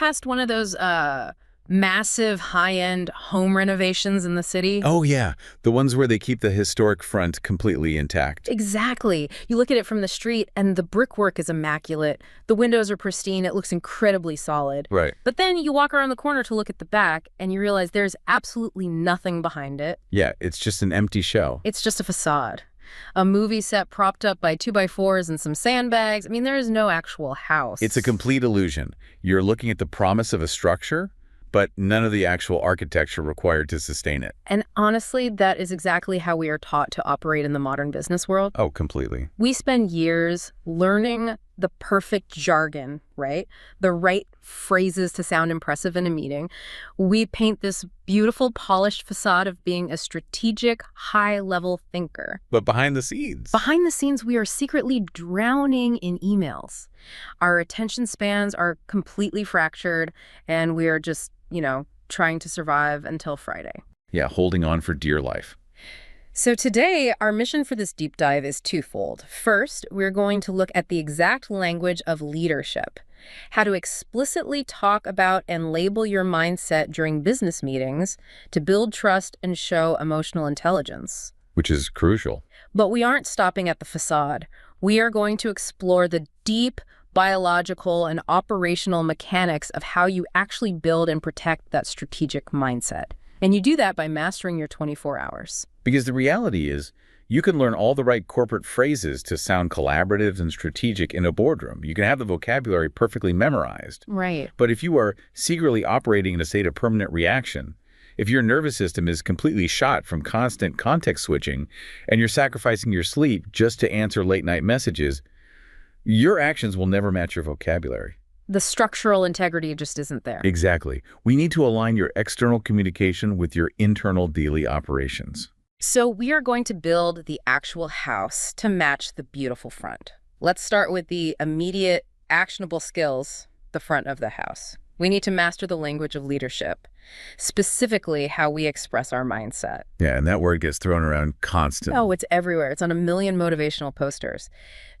past one of those massive high-end home renovations in the city? Oh, yeah. The ones where they keep the historic front completely intact. Exactly. You look at it from the street, and the brickwork is immaculate. The windows are pristine. It looks incredibly solid. Right. But then you walk around the corner to look at the back, and you realize there's absolutely nothing behind it. Yeah, it's just an empty shell. It's just a facade. A movie set propped up by 2x4s and some sandbags. I mean, there is no actual house. It's a complete illusion. You're looking at the promise of a structure, but none of the actual architecture required to sustain it. And honestly, that is exactly how we are taught to operate in the modern business world. Oh, completely. We spend years learning the perfect jargon, right? The right phrases to sound impressive in a meeting. We paint this beautiful, polished facade of being a strategic, high-level thinker. But behind the scenes. Behind the scenes, we are secretly drowning in emails. Our attention spans are completely fractured, and we are just, trying to survive until Friday. Yeah, holding on for dear life. So today, our mission for this deep dive is twofold. First, we're going to look at the exact language of leadership, how to explicitly talk about and label your mindset during business meetings to build trust and show emotional intelligence. Which is crucial. But we aren't stopping at the facade. We are going to explore the deep biological and operational mechanics of how you actually build and protect that strategic mindset. And you do that by mastering your 24 hours. Because the reality is, you can learn all the right corporate phrases to sound collaborative and strategic in a boardroom. You can have the vocabulary perfectly memorized. Right. But if you are secretly operating in a state of permanent reaction, if your nervous system is completely shot from constant context switching, and you're sacrificing your sleep just to answer late-night messages, your actions will never match your vocabulary. The structural integrity just isn't there. Exactly. We need to align your external communication with your internal daily operations. So we are going to build the actual house to match the beautiful front. Let's start with the immediate, actionable skills, the front of the house. We need to master the language of leadership, specifically how we express our mindset. Yeah, and that word gets thrown around constantly. Oh, it's everywhere. It's on a million motivational posters.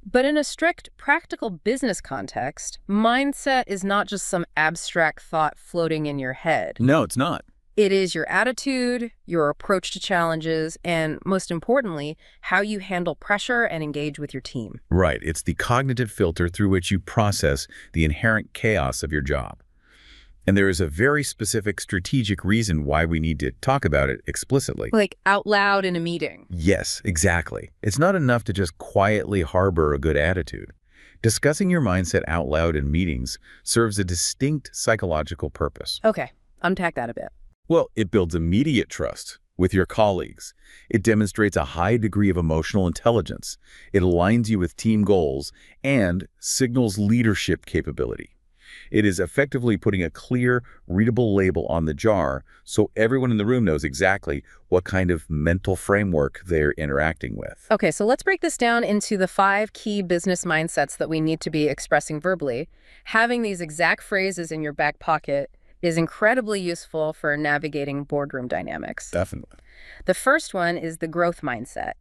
But in a strict, practical business context, mindset is not just some abstract thought floating in your head. No, it's not. It is your attitude, your approach to challenges, and most importantly, how you handle pressure and engage with your team. Right. It's the cognitive filter through which you process the inherent chaos of your job. And there is a very specific strategic reason why we need to talk about it explicitly. Like out loud in a meeting. Yes, exactly. It's not enough to just quietly harbor a good attitude. Discussing your mindset out loud in meetings serves a distinct psychological purpose. Okay, unpack that a bit. Well, it builds immediate trust with your colleagues. It demonstrates a high degree of emotional intelligence. It aligns you with team goals and signals leadership capability. It is effectively putting a clear, readable label on the jar so everyone in the room knows exactly what kind of mental framework they're interacting with. Okay, so let's break this down into the 5 key business mindsets that we need to be expressing verbally. Having these exact phrases in your back pocket is incredibly useful for navigating boardroom dynamics. Definitely. The first one is the growth mindset.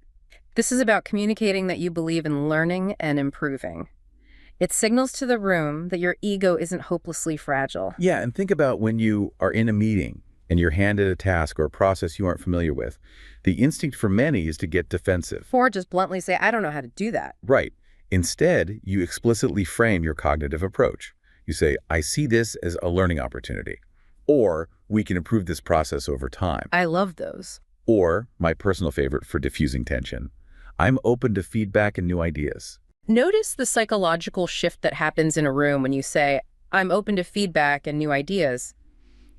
This is about communicating that you believe in learning and improving. It signals to the room that your ego isn't hopelessly fragile. Yeah, and think about when you are in a meeting and you're handed a task or a process you aren't familiar with. The instinct for many is to get defensive. Or just bluntly say, I don't know how to do that. Right. Instead, you explicitly frame your cognitive approach. You say, I see this as a learning opportunity. Or, we can improve this process over time. I love those. Or, my personal favorite for diffusing tension, I'm open to feedback and new ideas. Notice the psychological shift that happens in a room when you say, I'm open to feedback and new ideas.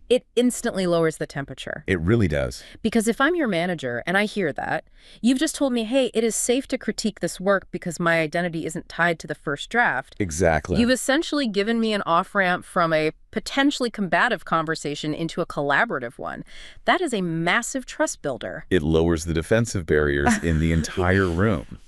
It instantly lowers the temperature. It really does. Because if I'm your manager and I hear that, you've just told me, hey, it is safe to critique this work because my identity isn't tied to the first draft. Exactly. You've essentially given me an off-ramp from a potentially combative conversation into a collaborative one. That is a massive trust builder. It lowers the defensive barriers in the entire room.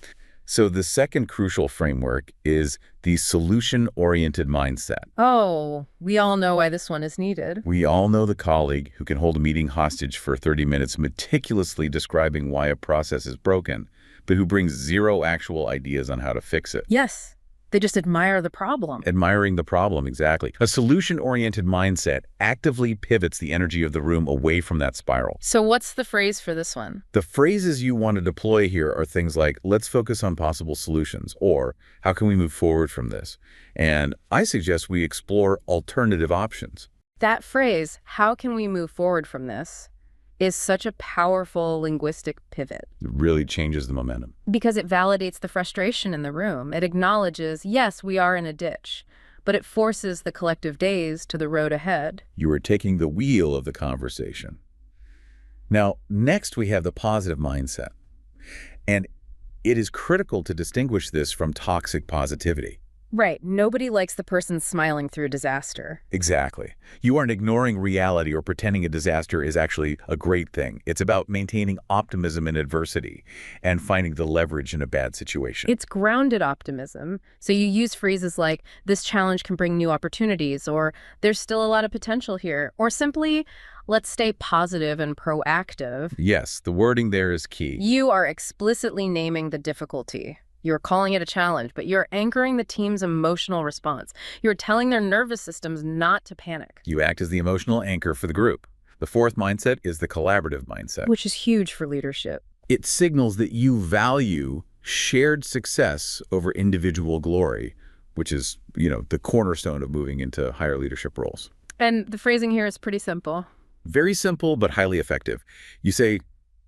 So the second crucial framework is the solution-oriented mindset. Oh, we all know why this one is needed. We all know the colleague who can hold a meeting hostage for 30 minutes meticulously describing why a process is broken, but who brings zero actual ideas on how to fix it. Yes, They just admire the problem. Admiring the problem, exactly. A solution-oriented mindset actively pivots the energy of the room away from that spiral. So what's the phrase for this one? The phrases you want to deploy here are things like, let's focus on possible solutions, or how can we move forward from this? And I suggest we explore alternative options. That phrase, how can we move forward from this, is such a powerful linguistic pivot. It really changes the momentum. Because it validates the frustration in the room. It acknowledges, yes, we are in a ditch, but it forces the collective gaze to the road ahead. You are taking the wheel of the conversation. Now, next we have the positive mindset. And it is critical to distinguish this from toxic positivity. Right. Nobody likes the person smiling through disaster. Exactly. You aren't ignoring reality or pretending a disaster is actually a great thing. It's about maintaining optimism in adversity and finding the leverage in a bad situation. It's grounded optimism. So you use phrases like, this challenge can bring new opportunities, or there's still a lot of potential here, or simply, let's stay positive and proactive. Yes, the wording there is key. You are explicitly naming the difficulty. You're calling it a challenge, but you're anchoring the team's emotional response. You're telling their nervous systems not to panic. You act as the emotional anchor for the group. The fourth mindset is the collaborative mindset, Which is huge for leadership. it signals that you value shared success over individual glory, which is, the cornerstone of moving into higher leadership roles. And the phrasing here is pretty simple. Very simple, but highly effective. You say,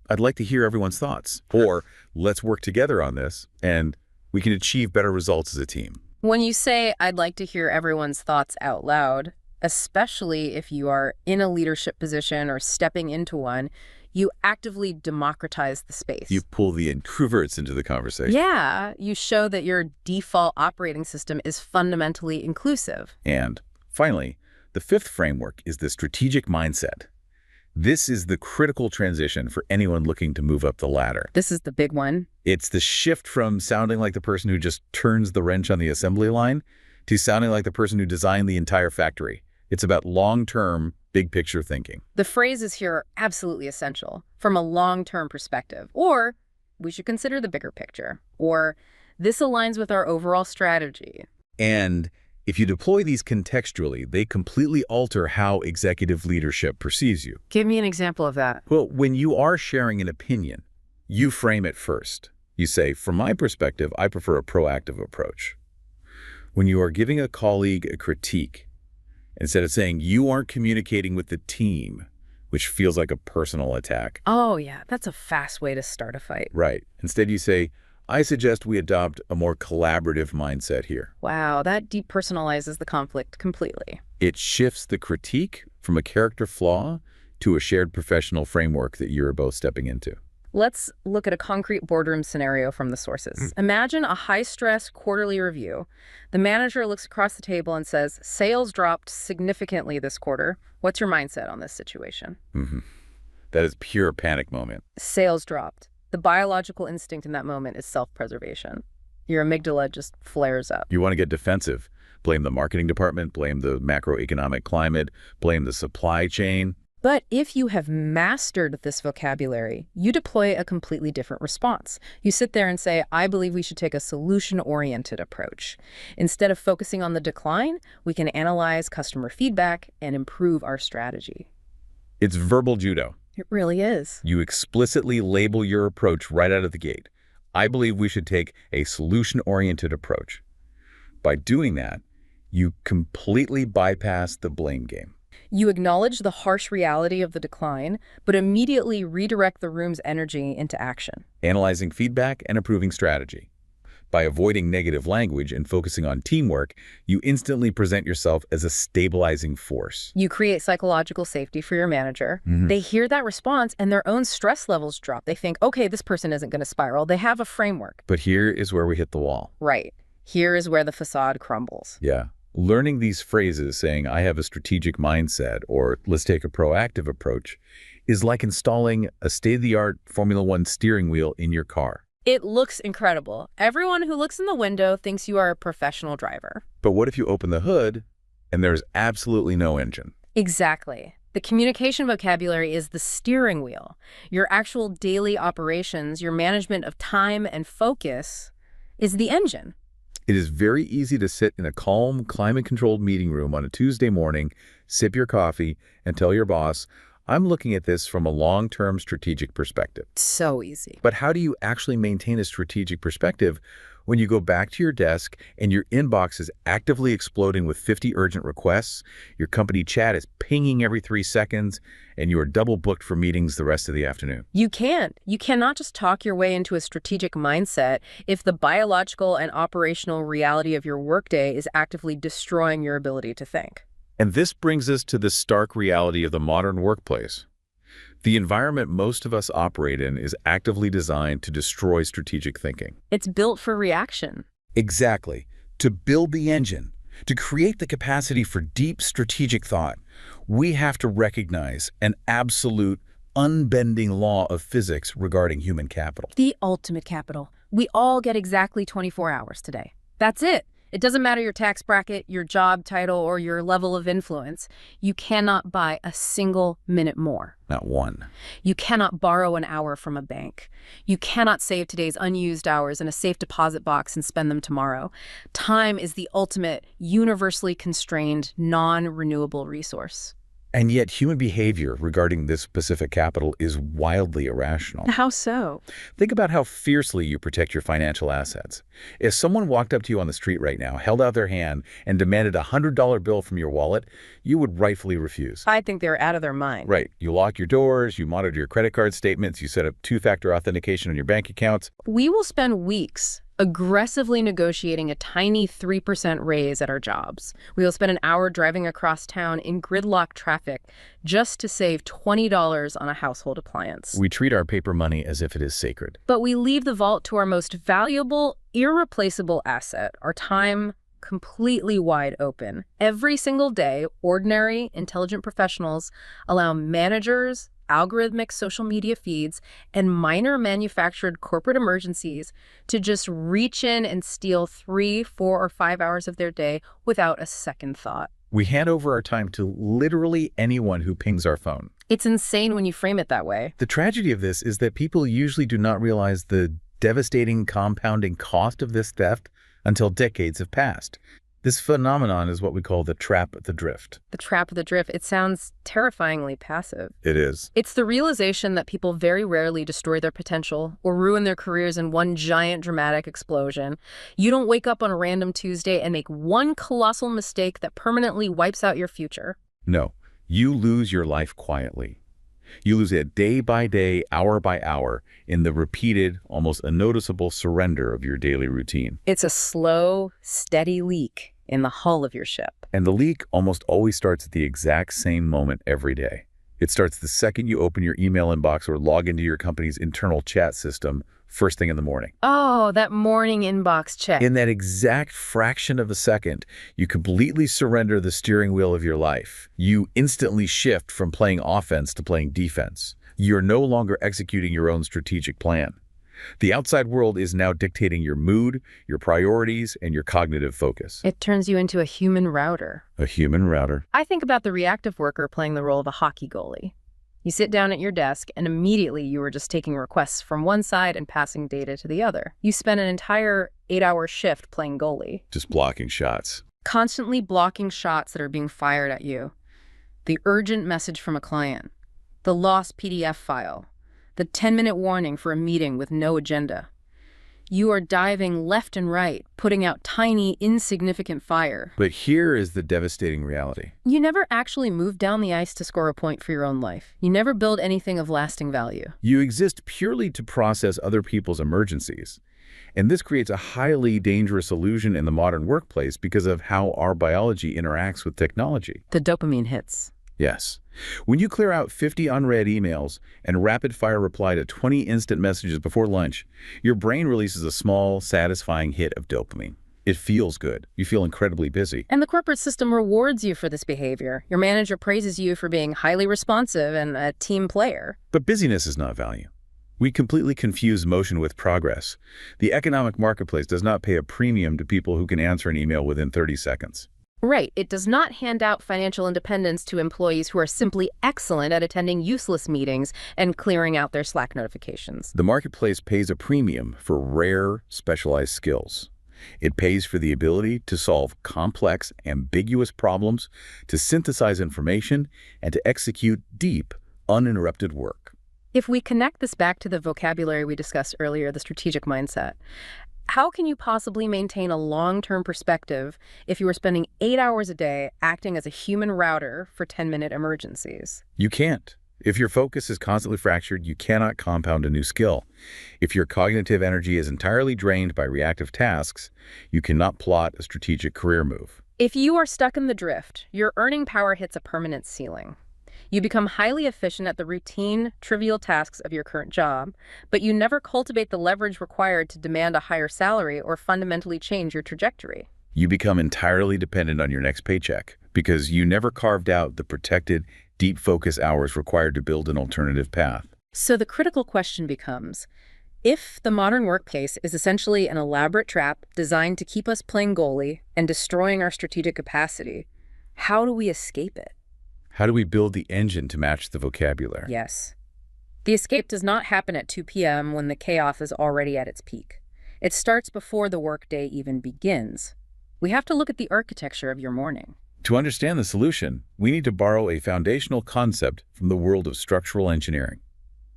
I'd like to hear everyone's thoughts, or let's work together on this, and we can achieve better results as a team. When you say, I'd like to hear everyone's thoughts out loud, especially if you are in a leadership position or stepping into one, you actively democratize the space. You pull the introverts into the conversation. Yeah, you show that your default operating system is fundamentally inclusive. And finally, the fifth framework is the strategic mindset. This is the critical transition for anyone looking to move up the ladder. This is the big one. It's the shift from sounding like the person who just turns the wrench on the assembly line to sounding like the person who designed the entire factory. It's about long-term, big-picture thinking. The phrases here are absolutely essential from a long-term perspective. Or, we should consider the bigger picture. Or, this aligns with our overall strategy. And if you deploy these contextually, they completely alter how executive leadership perceives you. Give me an example of that. Well, when you are sharing an opinion, you frame it first. You say, from my perspective, I prefer a proactive approach. When you are giving a colleague a critique, instead of saying you aren't communicating with the team, which feels like a personal attack. Oh, yeah, that's a fast way to start a fight. Right. Instead, you say, I suggest we adopt a more collaborative mindset here. Wow, that depersonalizes the conflict completely. It shifts the critique from a character flaw to a shared professional framework that you're both stepping into. Let's look at a concrete boardroom scenario from the sources. Imagine a high-stress quarterly review. The manager looks across the table and says, sales dropped significantly this quarter. What's your mindset on this situation? That is pure panic moment. Sales dropped. The biological instinct in that moment is self-preservation. Your amygdala just flares up. You want to get defensive. Blame the marketing department, blame the macroeconomic climate, blame the supply chain. But if you have mastered this vocabulary, you deploy a completely different response. You sit there and say, I believe we should take a solution-oriented approach. Instead of focusing on the decline, we can analyze customer feedback and improve our strategy. It's verbal judo. It really is. You explicitly label your approach right out of the gate. I believe we should take a solution-oriented approach. By doing that, you completely bypass the blame game. You acknowledge the harsh reality of the decline, but immediately redirect the room's energy into action. Analyzing feedback and improving strategy. By avoiding negative language and focusing on teamwork, you instantly present yourself as a stabilizing force. You create psychological safety for your manager. They hear that response and their own stress levels drop. They think, okay, this person isn't going to spiral. They have a framework. But here is where we hit the wall. Right. Here is where the facade crumbles. Yeah. Learning these phrases, saying, I have a strategic mindset, or let's take a proactive approach, is like installing a state-of-the-art Formula One steering wheel in your car. It looks incredible. Everyone who looks in the window thinks you are a professional driver. But what if you open the hood and there's absolutely no engine? Exactly. The communication vocabulary is the steering wheel. Your actual daily operations, your management of time and focus is the engine. It is very easy to sit in a calm, climate-controlled meeting room on a Tuesday morning, sip your coffee, and tell your boss, I'm looking at this from a long-term strategic perspective. So easy. But how do you actually maintain a strategic perspective when you go back to your desk and your inbox is actively exploding with 50 urgent requests, your company chat is pinging every 3 seconds, and you are double booked for meetings the rest of the afternoon? You can't. You cannot just talk your way into a strategic mindset if the biological and operational reality of your workday is actively destroying your ability to think. And this brings us to the stark reality of the modern workplace. The environment most of us operate in is actively designed to destroy strategic thinking. It's built for reaction. Exactly. To build the engine, to create the capacity for deep strategic thought, we have to recognize an absolute, unbending law of physics regarding human capital. The ultimate capital. We all get exactly 24 hours today. That's it. It doesn't matter your tax bracket, your job title, or your level of influence. You cannot buy a single minute more. Not one. You cannot borrow an hour from a bank. You cannot save today's unused hours in a safe deposit box and spend them tomorrow. Time is the ultimate, universally constrained, non-renewable resource. And yet human behavior regarding this specific capital is wildly irrational. How so? Think about how fiercely you protect your financial assets. If someone walked up to you on the street right now, held out their hand, and demanded a $100 bill from your wallet, you would rightfully refuse. I think they're out of their mind. Right. You lock your doors, you monitor your credit card statements, you set up two-factor authentication on your bank accounts. We will spend weeks aggressively negotiating a tiny 3% raise at our jobs. We will spend an hour driving across town in gridlock traffic just to save $20 on a household appliance. We treat our paper money as if it is sacred. But we leave the vault to our most valuable, irreplaceable asset, our time, completely wide open. Every single day, ordinary, intelligent professionals allow managers, algorithmic social media feeds, and minor manufactured corporate emergencies to just reach in and steal 3, 4, or 5 hours of their day without a second thought. We hand over our time to literally anyone who pings our phone. It's insane when you frame it that way. The tragedy of this is that people usually do not realize the devastating compounding cost of this theft until decades have passed. This phenomenon is what we call the trap of the drift. The trap of the drift. It sounds terrifyingly passive. It is. It's the realization that people very rarely destroy their potential or ruin their careers in one giant dramatic explosion. You don't wake up on a random Tuesday and make one colossal mistake that permanently wipes out your future. No, you lose your life quietly. You lose it day by day, hour by hour, in the repeated, almost unnoticeable surrender of your daily routine. It's a slow, steady leak in the hull of your ship. And the leak almost always starts at the exact same moment every day. It starts the second you open your email inbox or log into your company's internal chat system first thing in the morning. Oh, that morning inbox check. In that exact fraction of a second, you completely surrender the steering wheel of your life. You instantly shift from playing offense to playing defense. You're no longer executing your own strategic plan. The outside world is now dictating your mood, your priorities, and your cognitive focus. It turns you into a human router. A human router. I think about the reactive worker playing the role of a hockey goalie. You sit down at your desk, and immediately you are just taking requests from one side and passing data to the other. You spend an entire 8-hour shift playing goalie. Just blocking shots. Constantly blocking shots that are being fired at you. The urgent message from a client. The lost PDF file. The 10-minute warning for a meeting with no agenda. You are diving left and right, putting out tiny, insignificant fire. But here is the devastating reality. You never actually move down the ice to score a point for your own life. You never build anything of lasting value. You exist purely to process other people's emergencies. And this creates a highly dangerous illusion in the modern workplace because of how our biology interacts with technology. The dopamine hits. Yes. When you clear out 50 unread emails and rapid-fire reply to 20 instant messages before lunch, your brain releases a small, satisfying hit of dopamine. It feels good. You feel incredibly busy. And the corporate system rewards you for this behavior. Your manager praises you for being highly responsive and a team player. But busyness is not value. We completely confuse motion with progress. The economic marketplace does not pay a premium to people who can answer an email within 30 seconds. Right. It does not hand out financial independence to employees who are simply excellent at attending useless meetings and clearing out their Slack notifications. The marketplace pays a premium for rare, specialized skills. It pays for the ability to solve complex, ambiguous problems, to synthesize information, and to execute deep, uninterrupted work. If we connect this back to the vocabulary we discussed earlier, the strategic mindset, how can you possibly maintain a long-term perspective if you are spending 8 hours a day acting as a human router for 10-minute emergencies? You can't. If your focus is constantly fractured, you cannot compound a new skill. If your cognitive energy is entirely drained by reactive tasks, you cannot plot a strategic career move. If you are stuck in the drift, your earning power hits a permanent ceiling. You become highly efficient at the routine, trivial tasks of your current job, but you never cultivate the leverage required to demand a higher salary or fundamentally change your trajectory. You become entirely dependent on your next paycheck because you never carved out the protected, deep focus hours required to build an alternative path. So the critical question becomes, if the modern workplace is essentially an elaborate trap designed to keep us playing goalie and destroying our strategic capacity, how do we escape it? How do we build the engine to match the vocabulary? Yes. The escape does not happen at 2 p.m. when the chaos is already at its peak. It starts before the workday even begins. We have to look at the architecture of your morning. To understand the solution, we need to borrow a foundational concept from the world of structural engineering,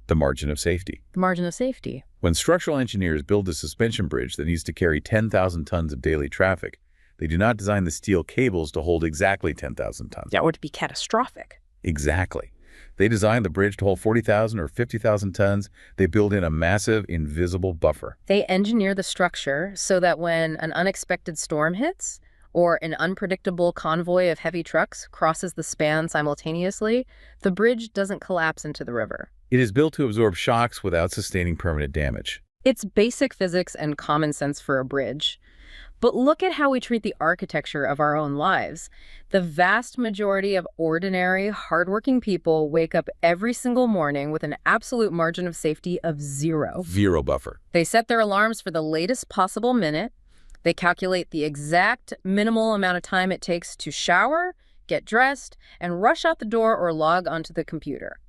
the margin of safety. The margin of safety. When structural engineers build a suspension bridge that needs to carry 10,000 tons of daily traffic, they do not design the steel cables to hold exactly 10,000 tons. That would be catastrophic. Exactly. They design the bridge to hold 40,000 or 50,000 tons. They build in a massive, invisible buffer. They engineer the structure so that when an unexpected storm hits, or an unpredictable convoy of heavy trucks crosses the span simultaneously, the bridge doesn't collapse into the river. It is built to absorb shocks without sustaining permanent damage. It's basic physics and common sense for a bridge. But look at how we treat the architecture of our own lives. The vast majority of ordinary, hardworking people wake up every single morning with an absolute margin of safety of 0. Zero buffer. They set their alarms for the latest possible minute. They calculate the exact minimal amount of time it takes to shower, get dressed, and rush out the door or log onto the computer.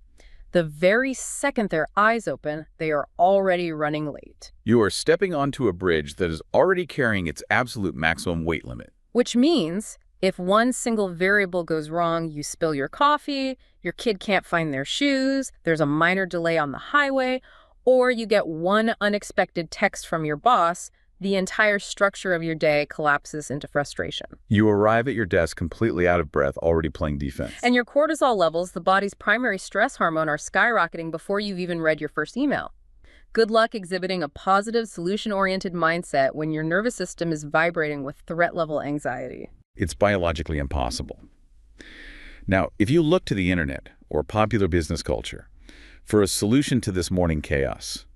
The very second their eyes open, they are already running late. You are stepping onto a bridge that is already carrying its absolute maximum weight limit. Which means if one single variable goes wrong, you spill your coffee, your kid can't find their shoes, there's a minor delay on the highway, or you get one unexpected text from your boss, the entire structure of your day collapses into frustration. You arrive at your desk completely out of breath, already playing defense. And your cortisol levels, the body's primary stress hormone, are skyrocketing before you've even read your first email. Good luck exhibiting a positive, solution-oriented mindset when your nervous system is vibrating with threat-level anxiety. It's biologically impossible. Now, if you look to the internet or popular business culture for a solution to this morning chaos,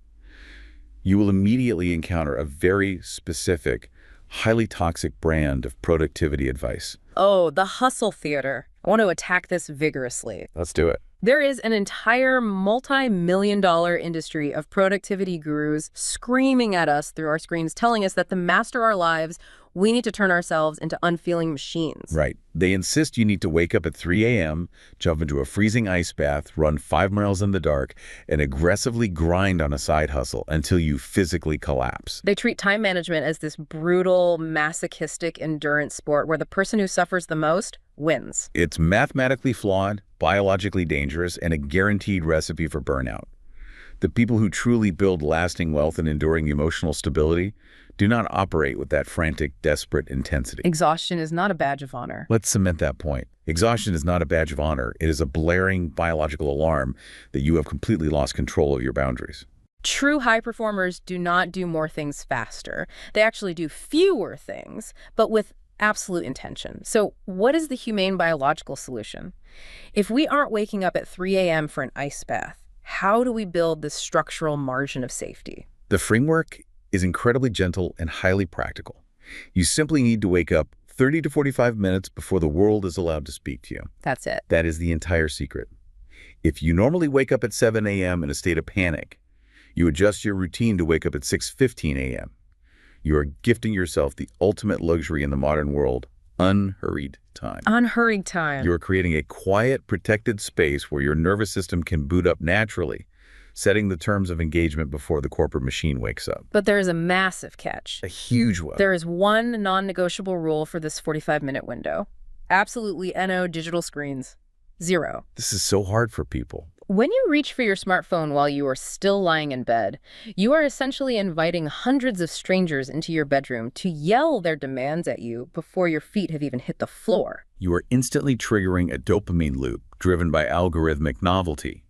you will immediately encounter a very specific, highly toxic brand of productivity advice. Oh, the hustle theater. I want to attack this vigorously. Let's do it. There is an entire multi-million-dollar industry of productivity gurus screaming at us through our screens, telling us that to master our lives, we need to turn ourselves into unfeeling machines. Right. They insist you need to wake up at 3 a.m., jump into a freezing ice bath, run 5 miles in the dark, and aggressively grind on a side hustle until you physically collapse. They treat time management as this brutal, masochistic endurance sport where the person who suffers the most wins. It's mathematically flawed, biologically dangerous, and a guaranteed recipe for burnout. The people who truly build lasting wealth and enduring emotional stability do not operate with that frantic, desperate intensity. Exhaustion is not a badge of honor. Let's cement that point. Exhaustion is not a badge of honor. It is a blaring biological alarm that you have completely lost control of your boundaries. True high performers do not do more things faster. They actually do fewer things, but with absolute intention. So what is the humane biological solution? If we aren't waking up at 3 a.m. for an ice bath, how do we build this structural margin of safety? The framework is incredibly gentle and highly practical. You simply need to wake up 30 to 45 minutes before the world is allowed to speak to you. That's it. That is the entire secret. If you normally wake up at 7 a.m. in a state of panic, you adjust your routine to wake up at 6:15 a.m. You are gifting yourself the ultimate luxury in the modern world, unhurried time. Unhurried time. You are creating a quiet, protected space where your nervous system can boot up naturally setting the terms of engagement before the corporate machine wakes up. But there is a massive catch. A huge one. There is one non-negotiable rule for this 45-minute window. Absolutely no digital screens. Zero. This is so hard for people. When you reach for your smartphone while you are still lying in bed, you are essentially inviting hundreds of strangers into your bedroom to yell their demands at you before your feet have even hit the floor. You are instantly triggering a dopamine loop driven by algorithmic novelty.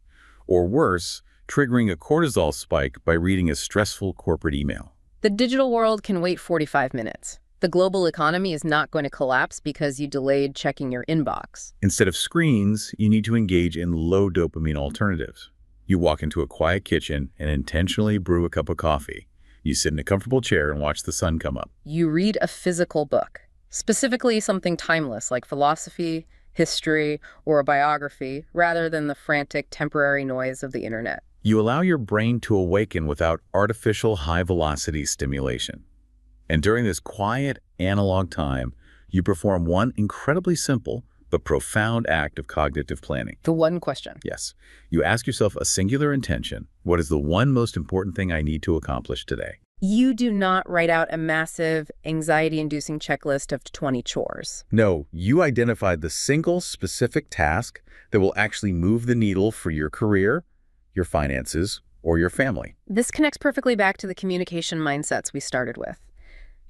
Or worse, triggering a cortisol spike by reading a stressful corporate email. The digital world can wait 45 minutes. The global economy is not going to collapse because you delayed checking your inbox. Instead of screens, you need to engage in low dopamine alternatives. You walk into a quiet kitchen and intentionally brew a cup of coffee. You sit in a comfortable chair and watch the sun come up. You read a physical book, specifically something timeless like philosophy, history, or a biography, rather than the frantic, temporary noise of the internet. You allow your brain to awaken without artificial high-velocity stimulation. And during this quiet, analog time, you perform one incredibly simple but profound act of cognitive planning. The one question. Yes. You ask yourself a singular intention: what is the one most important thing I need to accomplish today? You do not write out a massive, anxiety-inducing checklist of 20 chores. No, you identified the single specific task that will actually move the needle for your career, your finances, or your family. This connects perfectly back to the communication mindsets we started with.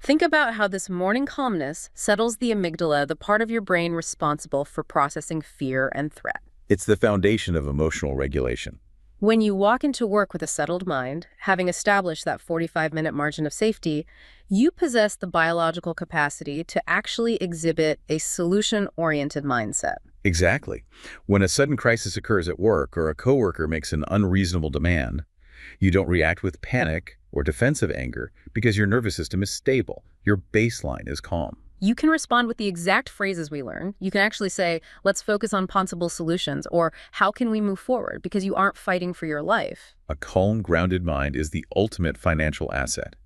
Think about how this morning calmness settles the amygdala, the part of your brain responsible for processing fear and threat. It's the foundation of emotional regulation. When you walk into work with a settled mind, having established that 45-minute margin of safety, you possess the biological capacity to actually exhibit a solution-oriented mindset. Exactly. When a sudden crisis occurs at work or a coworker makes an unreasonable demand, you don't react with panic or defensive anger because your nervous system is stable. Your baseline is calm. You can respond with the exact phrases we learn. You can actually say, let's focus on possible solutions, or how can we move forward, because you aren't fighting for your life. A calm, grounded mind is the ultimate financial asset.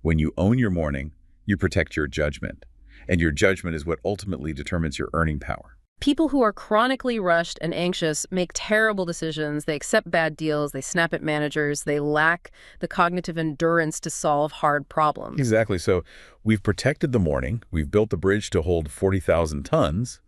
When you own your morning, you protect your judgment, and your judgment is what ultimately determines your earning power. People who are chronically rushed and anxious make terrible decisions. They accept bad deals. They snap at managers. They lack the cognitive endurance to solve hard problems. Exactly. So we've protected the morning. We've built the bridge to hold 40,000 tons.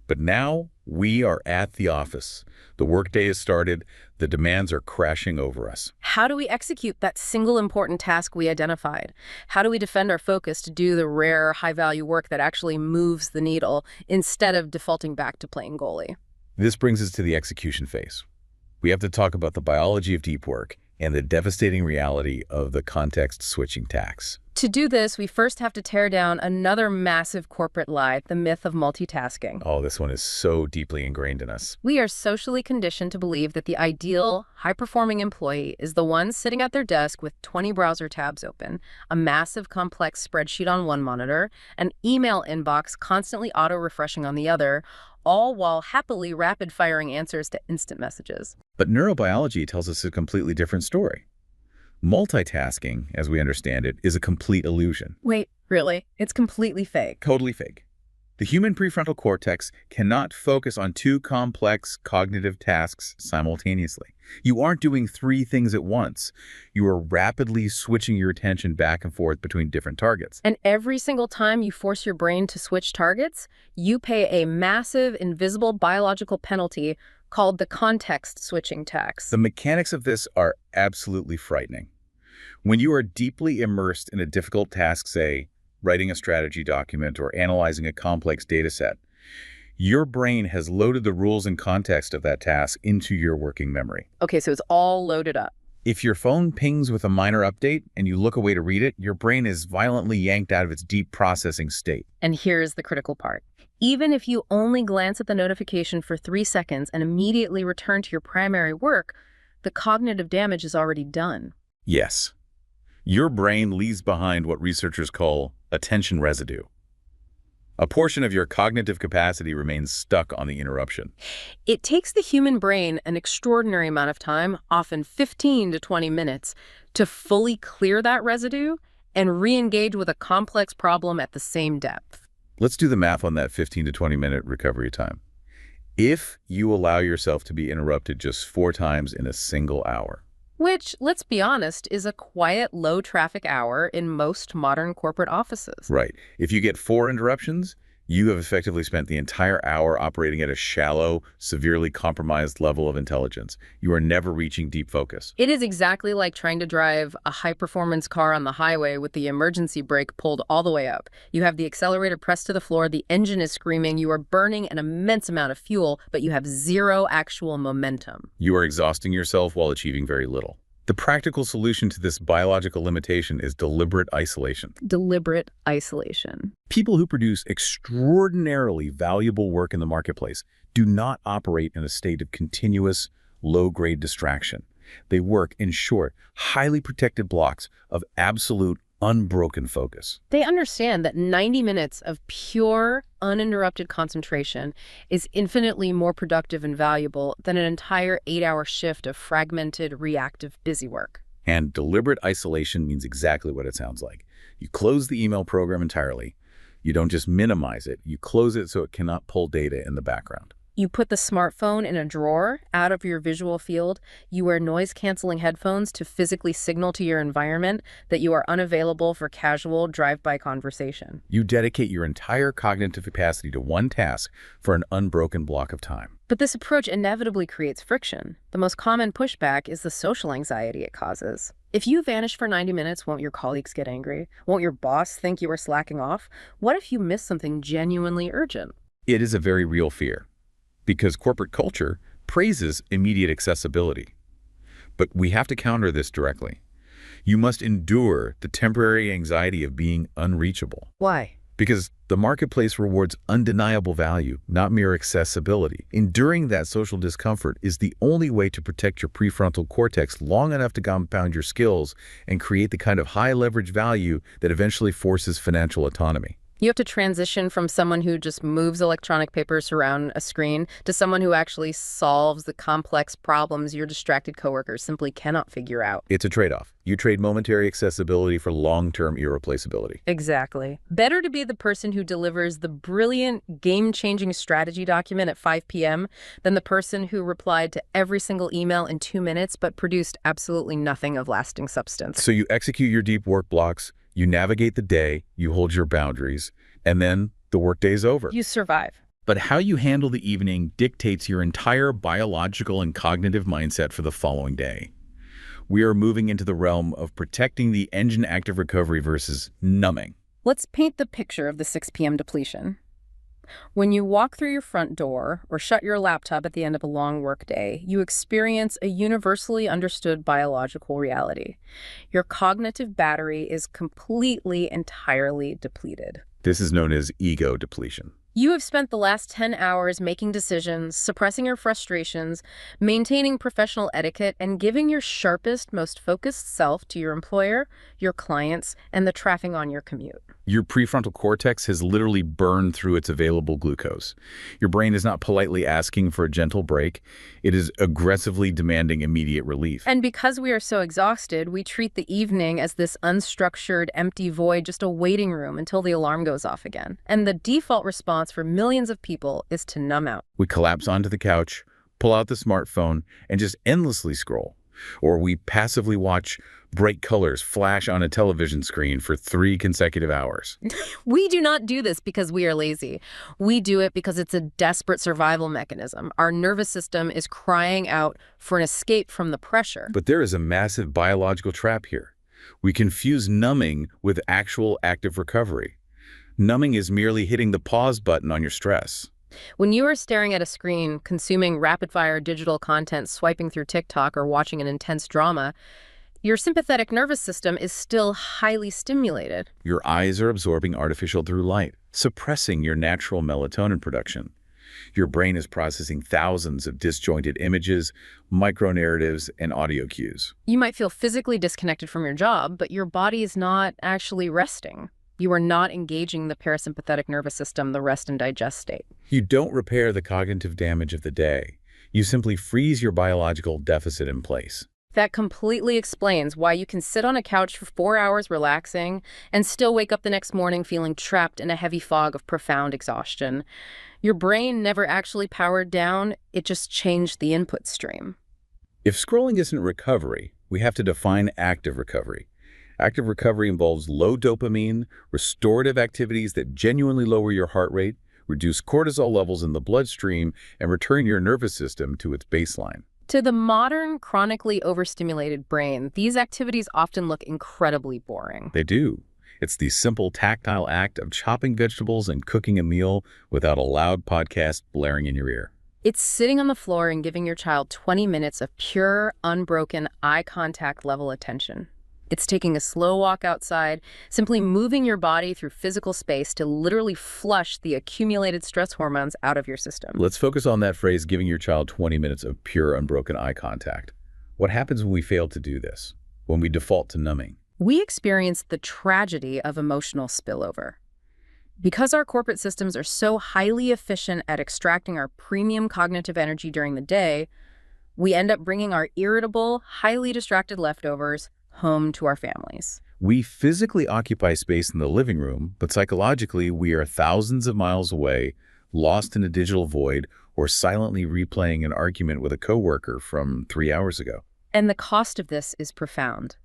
But now we are at the office. The workday has started. The demands are crashing over us. How do we execute that single important task we identified? How do we defend our focus to do the rare, high-value work that actually moves the needle instead of defaulting back to playing goalie? This brings us to the execution phase. We have to talk about the biology of deep work and the devastating reality of the context-switching tax. To do this, we first have to tear down another massive corporate lie, the myth of multitasking. Oh, this one is so deeply ingrained in us. We are socially conditioned to believe that the ideal, high-performing employee is the one sitting at their desk with 20 browser tabs open, a massive complex spreadsheet on one monitor, an email inbox constantly auto-refreshing on the other, all while happily rapid-firing answers to instant messages. But neurobiology tells us a completely different story. Multitasking, as we understand it, is a complete illusion. Wait, really? It's completely fake. Totally fake. The human prefrontal cortex cannot focus on two complex cognitive tasks simultaneously. You aren't doing three things at once. You are rapidly switching your attention back and forth between different targets. And every single time you force your brain to switch targets, you pay a massive, invisible biological penalty called the context switching tax. The mechanics of this are absolutely frightening. When you are deeply immersed in a difficult task, say, writing a strategy document or analyzing a complex data set, your brain has loaded the rules and context of that task into your working memory. Okay, so it's all loaded up. If your phone pings with a minor update and you look away to read it, your brain is violently yanked out of its deep processing state. And here's the critical part. Even if you only glance at the notification for 3 seconds and immediately return to your primary work, the cognitive damage is already done. Yes. Your brain leaves behind what researchers call attention residue. A portion of your cognitive capacity remains stuck on the interruption. It takes the human brain an extraordinary amount of time, often 15 to 20 minutes, to fully clear that residue and re-engage with a complex problem at the same depth. Let's do the math on that 15 to 20-minute recovery time. If you allow yourself to be interrupted just 4 times in a single hour, Which, let's be honest, is a quiet, low-traffic hour in most modern corporate offices. Right. If you get 4 interruptions, you have effectively spent the entire hour operating at a shallow, severely compromised level of intelligence. You are never reaching deep focus. It is exactly like trying to drive a high-performance car on the highway with the emergency brake pulled all the way up. You have the accelerator pressed to the floor, the engine is screaming, you are burning an immense amount of fuel, but you have zero actual momentum. You are exhausting yourself while achieving very little. The practical solution to this biological limitation is deliberate isolation. Deliberate isolation. People who produce extraordinarily valuable work in the marketplace do not operate in a state of continuous, low-grade distraction. They work in short, highly protected blocks of absolute, unbroken focus. They understand that 90 minutes of pure, uninterrupted concentration is infinitely more productive and valuable than an entire 8-hour shift of fragmented, reactive busy work. And deliberate isolation means exactly what it sounds like. You close the email program entirely. You don't just minimize it, you close it so it cannot pull data in the background. You put the smartphone in a drawer, out of your visual field. You wear noise-canceling headphones to physically signal to your environment that you are unavailable for casual drive-by conversation. You dedicate your entire cognitive capacity to one task for an unbroken block of time. But this approach inevitably creates friction. The most common pushback is the social anxiety it causes. If you vanish for 90 minutes, won't your colleagues get angry? Won't your boss think you are slacking off? What if you miss something genuinely urgent? It is a very real fear, because corporate culture praises immediate accessibility. But we have to counter this directly. You must endure the temporary anxiety of being unreachable. Why? Because the marketplace rewards undeniable value, not mere accessibility. Enduring that social discomfort is the only way to protect your prefrontal cortex long enough to compound your skills and create the kind of high-leverage value that eventually forces financial autonomy. You have to transition from someone who just moves electronic papers around a screen to someone who actually solves the complex problems your distracted coworkers simply cannot figure out. It's a trade-off. You trade momentary accessibility for long-term irreplaceability. Exactly. Better to be the person who delivers the brilliant, game-changing strategy document at 5 p.m. than the person who replied to every single email in 2 minutes but produced absolutely nothing of lasting substance. So you execute your deep work blocks, you navigate the day, you hold your boundaries, and then the workday's over. You survive. But how you handle the evening dictates your entire biological and cognitive mindset for the following day. We are moving into the realm of protecting the engine active recovery versus numbing. Let's paint the picture of the 6 p.m. depletion. When you walk through your front door or shut your laptop at the end of a long workday, you experience a universally understood biological reality. Your cognitive battery is completely, entirely depleted. This is known as ego depletion. You have spent the last 10 hours making decisions, suppressing your frustrations, maintaining professional etiquette, and giving your sharpest, most focused self to your employer, your clients, and the traffic on your commute. Your prefrontal cortex has literally burned through its available glucose. Your brain is not politely asking for a gentle break. It is aggressively demanding immediate relief. And because we are so exhausted, we treat the evening as this unstructured, empty void, just a waiting room until the alarm goes off again. And the default response for millions of people is to numb out. We collapse onto the couch, pull out the smartphone, and just endlessly scroll. Or we passively watch bright colors flash on a television screen for 3 consecutive hours. We do not do this because we are lazy. We do it because it's a desperate survival mechanism. Our nervous system is crying out for an escape from the pressure. But there is a massive biological trap here. We confuse numbing with actual active recovery. Numbing is merely hitting the pause button on your stress. When you are staring at a screen, consuming rapid-fire digital content, swiping through TikTok, or watching an intense drama, your sympathetic nervous system is still highly stimulated. Your eyes are absorbing artificial blue light, suppressing your natural melatonin production. Your brain is processing thousands of disjointed images, micro-narratives, and audio cues. You might feel physically disconnected from your job, but your body is not actually resting. You are not engaging the parasympathetic nervous system, the rest and digest state. You don't repair the cognitive damage of the day. You simply freeze your biological deficit in place. That completely explains why you can sit on a couch for 4 hours relaxing and still wake up the next morning feeling trapped in a heavy fog of profound exhaustion. Your brain never actually powered down, it just changed the input stream. If scrolling isn't recovery, We have to define active recovery. Active recovery involves low dopamine, restorative activities that genuinely lower your heart rate, reduce cortisol levels in the bloodstream, and return your nervous system to its baseline. To the modern, chronically overstimulated brain, these activities often look incredibly boring. They do. It's the simple tactile act of chopping vegetables and cooking a meal without a loud podcast blaring in your ear. It's sitting on the floor and giving your child 20 minutes of pure, unbroken, eye contact level attention. It's taking a slow walk outside, simply moving your body through physical space to literally flush the accumulated stress hormones out of your system. Let's focus on that phrase, giving your child 20 minutes of pure, unbroken eye contact. What happens when we fail to do this? When we default to numbing? We experience the tragedy of emotional spillover. Because our corporate systems are so highly efficient at extracting our premium cognitive energy during the day, we end up bringing our irritable, highly distracted leftovers home to our families. We physically occupy space in the living room, but psychologically we are thousands of miles away, lost in a digital void, or silently replaying an argument with a coworker from 3 hours ago. And the cost of this is profound.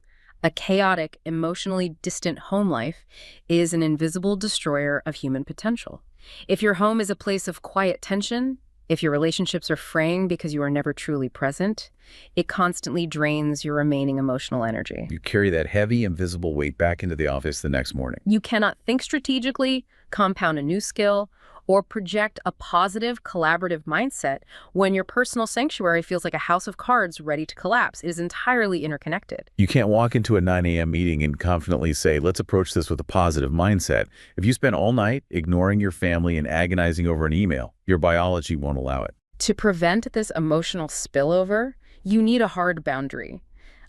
A chaotic, emotionally distant home life is an invisible destroyer of human potential. If your home is a place of quiet tension, if your relationships are fraying because you are never truly present, it constantly drains your remaining emotional energy. You carry that heavy, invisible weight back into the office the next morning. You cannot think strategically, compound a new skill, or project a positive, collaborative mindset when your personal sanctuary feels like a house of cards ready to collapse. It is entirely interconnected. You can't walk into a 9 a.m. meeting and confidently say, let's approach this with a positive mindset. If you spend all night ignoring your family and agonizing over an email, your biology won't allow it. To prevent this emotional spillover, you need a hard boundary.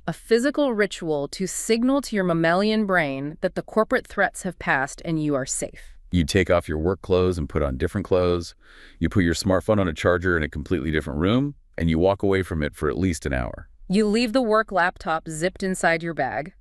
A physical ritual to signal to your mammalian brain that the corporate threats have passed and you are safe. You take off your work clothes and put on different clothes. You put your smartphone on a charger in a completely different room, and you walk away from it for at least an hour. You leave the work laptop zipped inside your bag.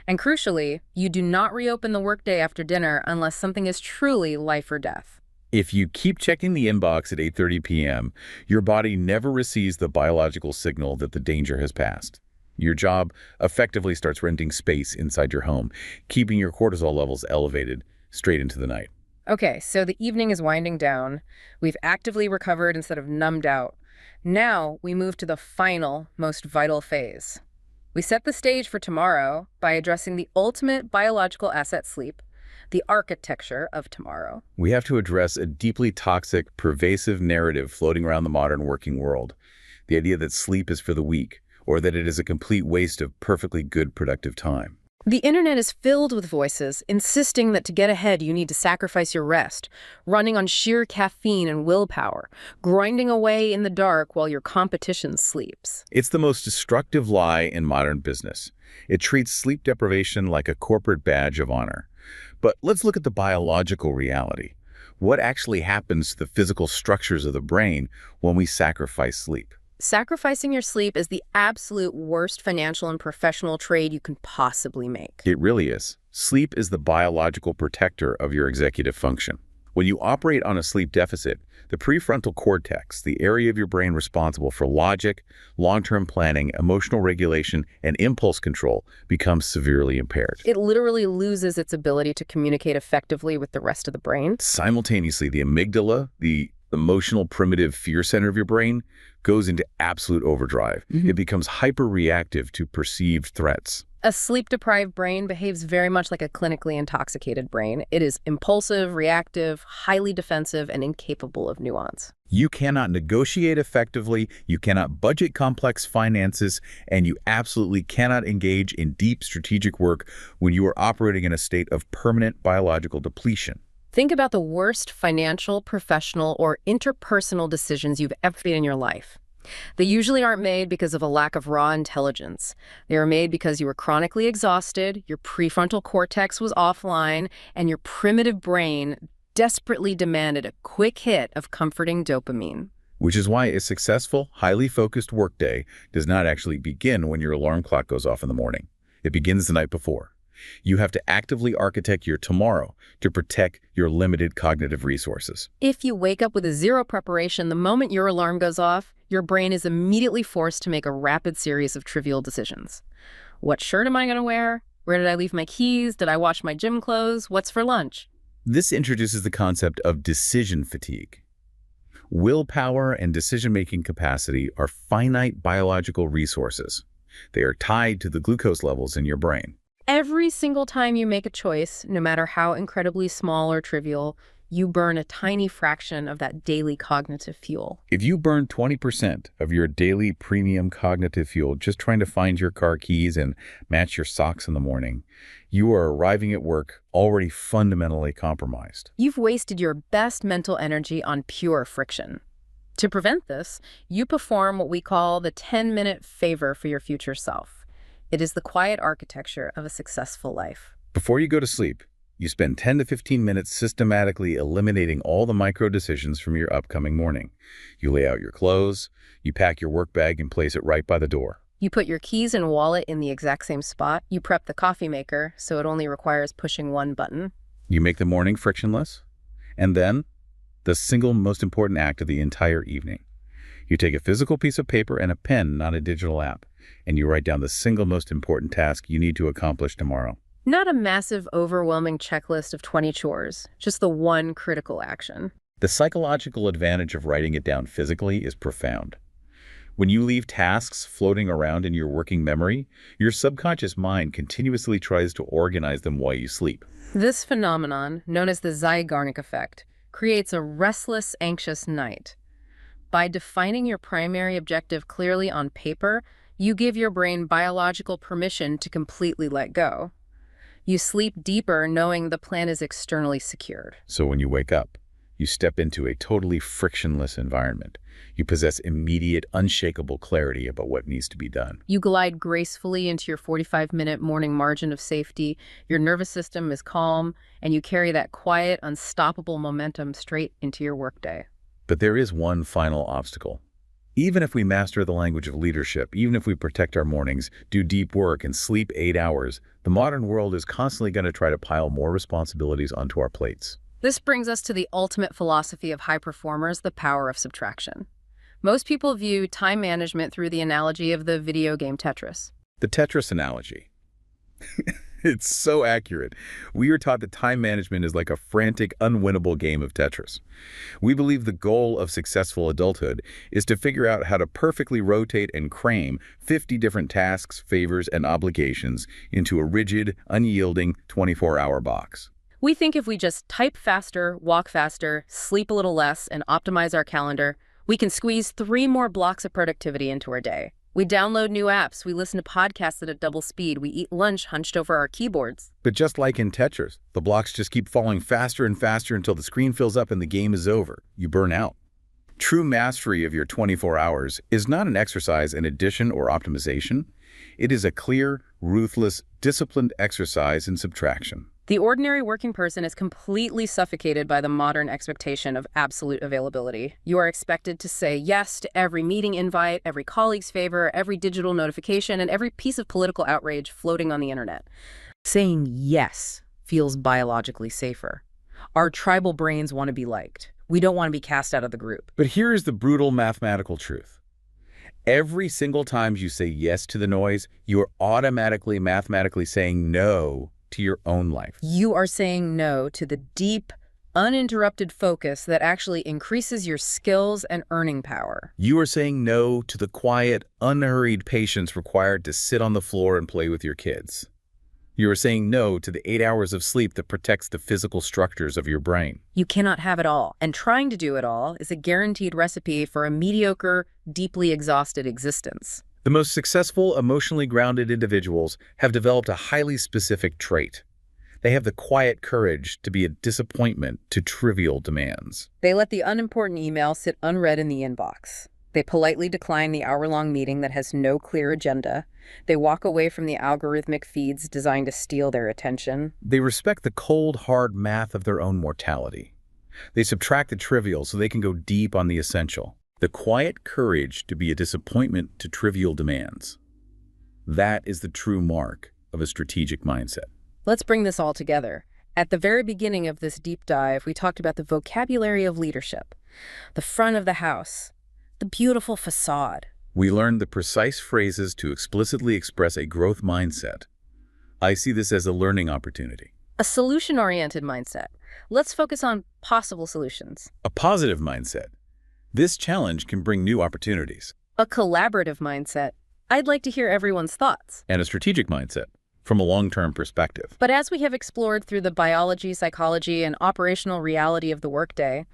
And crucially, you do not reopen the workday after dinner unless something is truly life or death. If you keep checking the inbox at 8:30 p.m., your body never receives the biological signal that the danger has passed. Your job effectively starts renting space inside your home, keeping your cortisol levels elevated straight into the night. Okay, so the evening is winding down. We've actively recovered instead of numbed out. Now we move to the final, most vital phase. We set the stage for tomorrow by addressing the ultimate biological asset, sleep, the architecture of tomorrow. We have to address a deeply toxic, pervasive narrative floating around the modern working world. The idea that sleep is for the weak, or that it is a complete waste of perfectly good, productive time. The internet is filled with voices insisting that to get ahead you need to sacrifice your rest, running on sheer caffeine and willpower, grinding away in the dark while your competition sleeps. It's the most destructive lie in modern business. It treats sleep deprivation like a corporate badge of honor. But let's look at the biological reality. What actually happens to the physical structures of the brain when we sacrifice sleep? Sacrificing your sleep is the absolute worst financial and professional trade you can possibly make. It really is. Sleep is the biological protector of your executive function. When you operate on a sleep deficit, the prefrontal cortex, the area of your brain responsible for logic, long-term planning, emotional regulation, and impulse control, becomes severely impaired. It literally loses its ability to communicate effectively with the rest of the brain. Simultaneously, the amygdala, the emotional primitive fear center of your brain, goes into absolute overdrive. It becomes hyper-reactive to perceived threats. A sleep-deprived brain behaves very much like a clinically intoxicated brain. It is impulsive, reactive, highly defensive, and incapable of nuance. You cannot negotiate effectively, you cannot budget complex finances, and you absolutely cannot engage in deep strategic work when you are operating in a state of permanent biological depletion. Think about the worst financial, professional, or interpersonal decisions you've ever made in your life. They usually aren't made because of a lack of raw intelligence. They are made because you were chronically exhausted, your prefrontal cortex was offline, and your primitive brain desperately demanded a quick hit of comforting dopamine. Which is why a successful, highly focused workday does not actually begin when your alarm clock goes off in the morning. It begins the night before. You have to actively architect your tomorrow to protect your limited cognitive resources. If you wake up with a zero preparation, the moment your alarm goes off, your brain is immediately forced to make a rapid series of trivial decisions. What shirt am I going to wear? Where did I leave my keys? Did I wash my gym clothes? What's for lunch? This introduces the concept of decision fatigue. Willpower and decision-making capacity are finite biological resources. They are tied to the glucose levels in your brain. Every single time you make a choice, no matter how incredibly small or trivial, you burn a tiny fraction of that daily cognitive fuel. If you burn 20% of your daily premium cognitive fuel just trying to find your car keys and match your socks in the morning, you are arriving at work already fundamentally compromised. You've wasted your best mental energy on pure friction. To prevent this, you perform what we call the 10-minute favor for your future self. It is the quiet architecture of a successful life. Before you go to sleep, you spend 10 to 15 minutes systematically eliminating all the micro decisions from your upcoming morning. You lay out your clothes, you pack your work bag and place it right by the door. You put your keys and wallet in the exact same spot. You prep the coffee maker so it only requires pushing one button. You make the morning frictionless. And then, the single most important act of the entire evening. You take a physical piece of paper and a pen, not a digital app, and you write down the single most important task you need to accomplish tomorrow. Not a massive, overwhelming checklist of 20 chores, just the one critical action. The psychological advantage of writing it down physically is profound. When you leave tasks floating around in your working memory, your subconscious mind continuously tries to organize them while you sleep. This phenomenon, known as the Zeigarnik effect, creates a restless, anxious night. By defining your primary objective clearly on paper, you give your brain biological permission to completely let go. You sleep deeper knowing the plan is externally secured. So when you wake up, you step into a totally frictionless environment. You possess immediate, unshakable clarity about what needs to be done. You glide gracefully into your 45-minute morning margin of safety, your nervous system is calm, and you carry that quiet, unstoppable momentum straight into your workday. But there is one final obstacle. Even if we master the language of leadership, even if we protect our mornings, do deep work, and sleep 8 hours, the modern world is constantly going to try to pile more responsibilities onto our plates. This brings us to the ultimate philosophy of high performers, the power of subtraction. Most people view time management through the analogy of the video game Tetris. The Tetris analogy. It's so accurate. We are taught that time management is like a frantic, unwinnable game of Tetris. We believe the goal of successful adulthood is to figure out how to perfectly rotate and cram 50 different tasks, favors, and obligations into a rigid, unyielding 24-hour box. We think if we just type faster, walk faster, sleep a little less, and optimize our calendar, we can squeeze 3 more blocks of productivity into our day. We download new apps, we listen to podcasts at a double speed, we eat lunch hunched over our keyboards. But just like in Tetris, the blocks just keep falling faster and faster until the screen fills up and the game is over. You burn out. True mastery of your 24 hours is not an exercise in addition or optimization. It is a clear, ruthless, disciplined exercise in subtraction. The ordinary working person is completely suffocated by the modern expectation of absolute availability. You are expected to say yes to every meeting invite, every colleague's favor, every digital notification, and every piece of political outrage floating on the internet. Saying yes feels biologically safer. Our tribal brains want to be liked. We don't want to be cast out of the group. But here is the brutal mathematical truth. Every single time you say yes to the noise, you are automatically, mathematically saying no to your own life. You are saying no to the deep, uninterrupted focus that actually increases your skills and earning power. You are saying no to the quiet, unhurried patience required to sit on the floor and play with your kids. You are saying no to the 8 hours of sleep that protects the physical structures of your brain. You cannot have it all, and trying to do it all is a guaranteed recipe for a mediocre, deeply exhausted existence. The most successful, emotionally grounded individuals have developed a highly specific trait. They have the quiet courage to be a disappointment to trivial demands. They let the unimportant email sit unread in the inbox. They politely decline the hour-long meeting that has no clear agenda. They walk away from the algorithmic feeds designed to steal their attention. They respect the cold, hard math of their own mortality. They subtract the trivial so they can go deep on the essential. The quiet courage to be a disappointment to trivial demands. That is the true mark of a strategic mindset. Let's bring this all together. At the very beginning of this deep dive, we talked about the vocabulary of leadership, the front of the house, the beautiful facade. We learned the precise phrases to explicitly express a growth mindset. I see this as a learning opportunity. A solution-oriented mindset. Let's focus on possible solutions. A positive mindset. This challenge can bring new opportunities. A collaborative mindset. I'd like to hear everyone's thoughts. And a strategic mindset, from a long-term perspective. But as we have explored through the biology, psychology, and operational reality of the workday,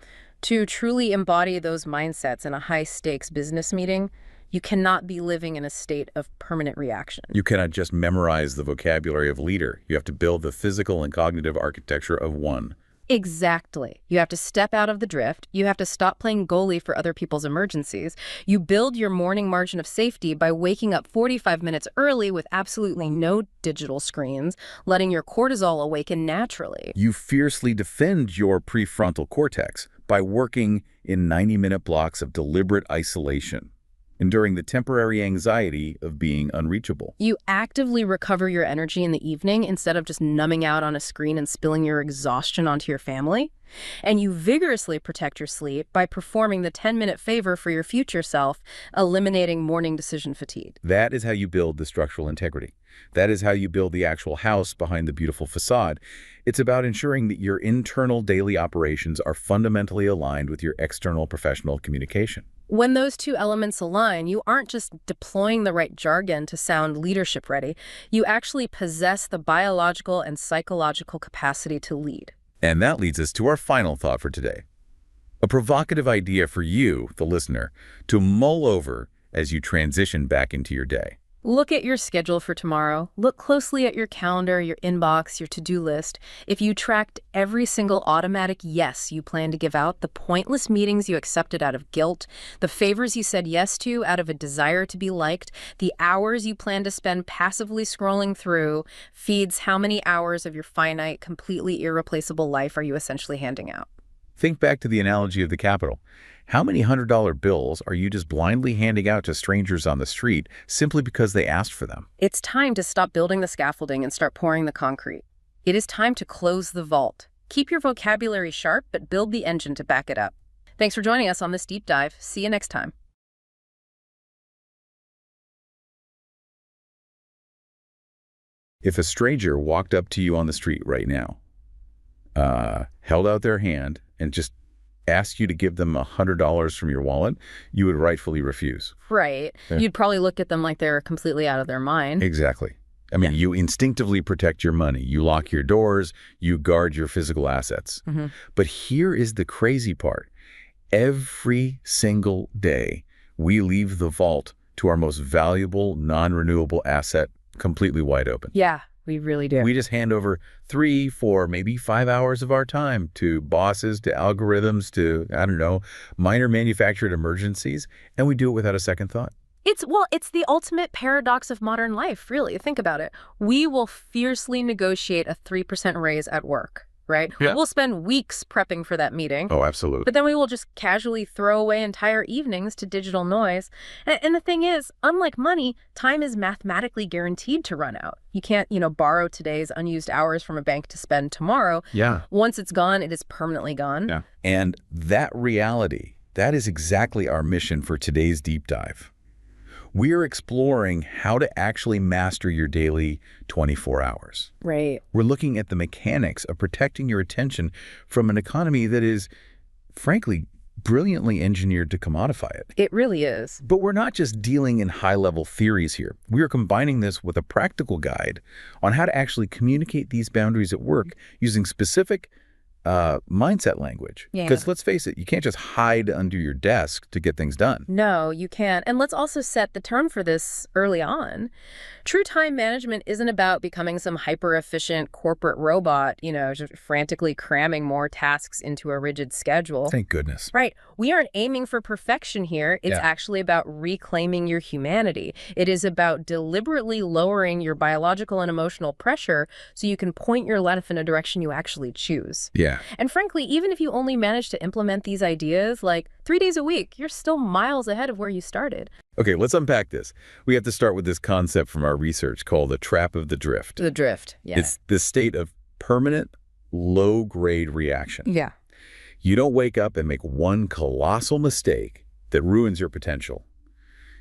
to truly embody those mindsets in a high-stakes business meeting, you cannot be living in a state of permanent reaction. You cannot just memorize the vocabulary of leader. You have to build the physical and cognitive architecture of one. Exactly. You have to step out of the drift. You have to stop playing goalie for other people's emergencies. You build your morning margin of safety by waking up 45 minutes early with absolutely no digital screens, letting your cortisol awaken naturally. You fiercely defend your prefrontal cortex by working in 90-minute blocks of deliberate isolation, enduring the temporary anxiety of being unreachable. You actively recover your energy in the evening instead of just numbing out on a screen and spilling your exhaustion onto your family. And you vigorously protect your sleep by performing the 10-minute favor for your future self, eliminating morning decision fatigue. That is how you build the structural integrity. That is how you build the actual house behind the beautiful facade. It's about ensuring that your internal daily operations are fundamentally aligned with your external professional communication. When those two elements align, you aren't just deploying the right jargon to sound leadership ready. You actually possess the biological and psychological capacity to lead. And that leads us to our final thought for today. A provocative idea for you, the listener, to mull over as you transition back into your day. Look at your schedule for tomorrow. Look closely at your calendar, your inbox, your to-do list. If you tracked every single automatic yes you plan to give out, the pointless meetings you accepted out of guilt, the favors you said yes to out of a desire to be liked, the hours you plan to spend passively scrolling through, feeds how many hours of your finite, completely irreplaceable life are you essentially handing out? Think back to the analogy of the Capitol. How many $100 bills are you just blindly handing out to strangers on the street simply because they asked for them? It's time to stop building the scaffolding and start pouring the concrete. It is time to close the vault. Keep your vocabulary sharp, but build the engine to back it up. Thanks for joining us on this deep dive. See you next time. If a stranger walked up to you on the street right now, held out their hand, and just asked you to give them $100 from your wallet, you would rightfully refuse. Right. Yeah. You'd probably look at them like they're completely out of their mind. Exactly. I mean, Yeah. you instinctively protect your money. You lock your doors. You guard your physical assets. Mm-hmm. But here is the crazy part. Every single day, we leave the vault to our most valuable, non-renewable asset completely wide open. Yeah, we really do. We just hand over 3, 4, maybe 5 hours of our time to bosses, to algorithms, to, I don't know, minor manufactured emergencies, and we do it without a second thought. It's the ultimate paradox of modern life, really. Think about it. We will fiercely negotiate a 3% raise at work, right? Yeah. We'll spend weeks prepping for that meeting. Oh, absolutely. But then we will just casually throw away entire evenings to digital noise. And the thing is, unlike money, time is mathematically guaranteed to run out. You can't, borrow today's unused hours from a bank to spend tomorrow. Yeah. Once it's gone, it is permanently gone. Yeah. And that reality, that is exactly our mission for today's deep dive. We're exploring how to actually master your daily 24 hours. Right. We're looking at the mechanics of protecting your attention from an economy that is, frankly, brilliantly engineered to commodify it. It really is. But we're not just dealing in high-level theories here. We are combining this with a practical guide on how to actually communicate these boundaries at work using specific mindset language. Yeah. Because let's face it, you can't just hide under your desk to get things done. No, you can't. And let's also set the tone for this early on. True time management isn't about becoming some hyper-efficient corporate robot, just frantically cramming more tasks into a rigid schedule. Thank goodness. Right. We aren't aiming for perfection here. It's Yeah. actually about reclaiming your humanity. It is about deliberately lowering your biological and emotional pressure so you can point your life in a direction you actually choose. Yeah. And frankly, even if you only manage to implement these ideas like 3 days a week, you're still miles ahead of where you started. Okay, let's unpack this. We have to start with this concept from our research called the trap of the drift. The drift, yeah. It's this state of permanent, low-grade reaction. Yeah. You don't wake up and make one colossal mistake that ruins your potential.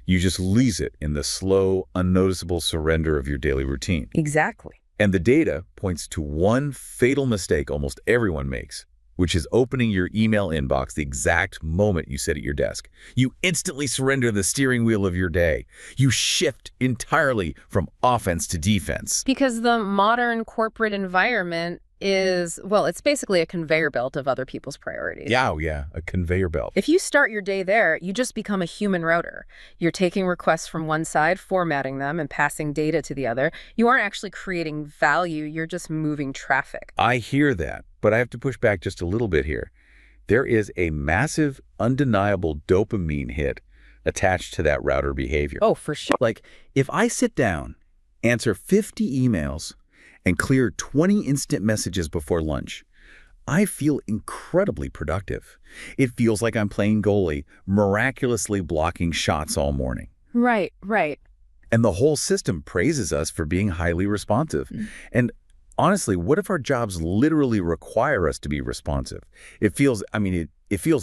You just lease it in the slow, unnoticeable surrender of your daily routine. Exactly. And the data points to one fatal mistake almost everyone makes, which is opening your email inbox the exact moment you sit at your desk. You instantly surrender the steering wheel of your day. You shift entirely from offense to defense. Because the modern corporate environment is, well, it's basically a conveyor belt of other people's priorities. Yeah, a conveyor belt. If you start your day there, you just become a human router. You're taking requests from one side, formatting them, and passing data to the other. You aren't actually creating value, you're just moving traffic. I hear that, but I have to push back just a little bit here. There is a massive, undeniable dopamine hit attached to that router behavior. Oh, for sure. Like, if I sit down, answer 50 emails, and clear 20 instant messages before lunch, I feel incredibly productive. It feels like I'm playing goalie, miraculously blocking shots all morning. Right. And the whole system praises us for being highly responsive. And honestly, what if our jobs literally require us to be responsive? It feels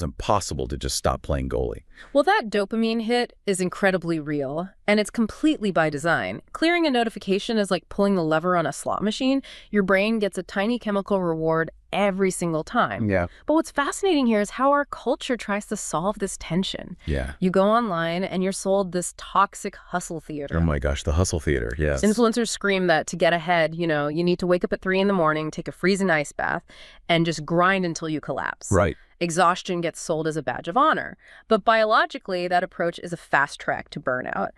impossible to just stop playing goalie. Well, that dopamine hit is incredibly real, and it's completely by design. Clearing a notification is like pulling the lever on a slot machine. Your brain gets a tiny chemical reward every single time. Yeah. But what's fascinating here is how our culture tries to solve this tension. Yeah. You go online and you're sold this toxic hustle theater. Oh my gosh, the hustle theater, yes. Influencers scream that to get ahead, you need to wake up at 3 in the morning, take a freezing ice bath, and just grind until you collapse. Right. Exhaustion gets sold as a badge of honor. But biologically, that approach is a fast track to burnout.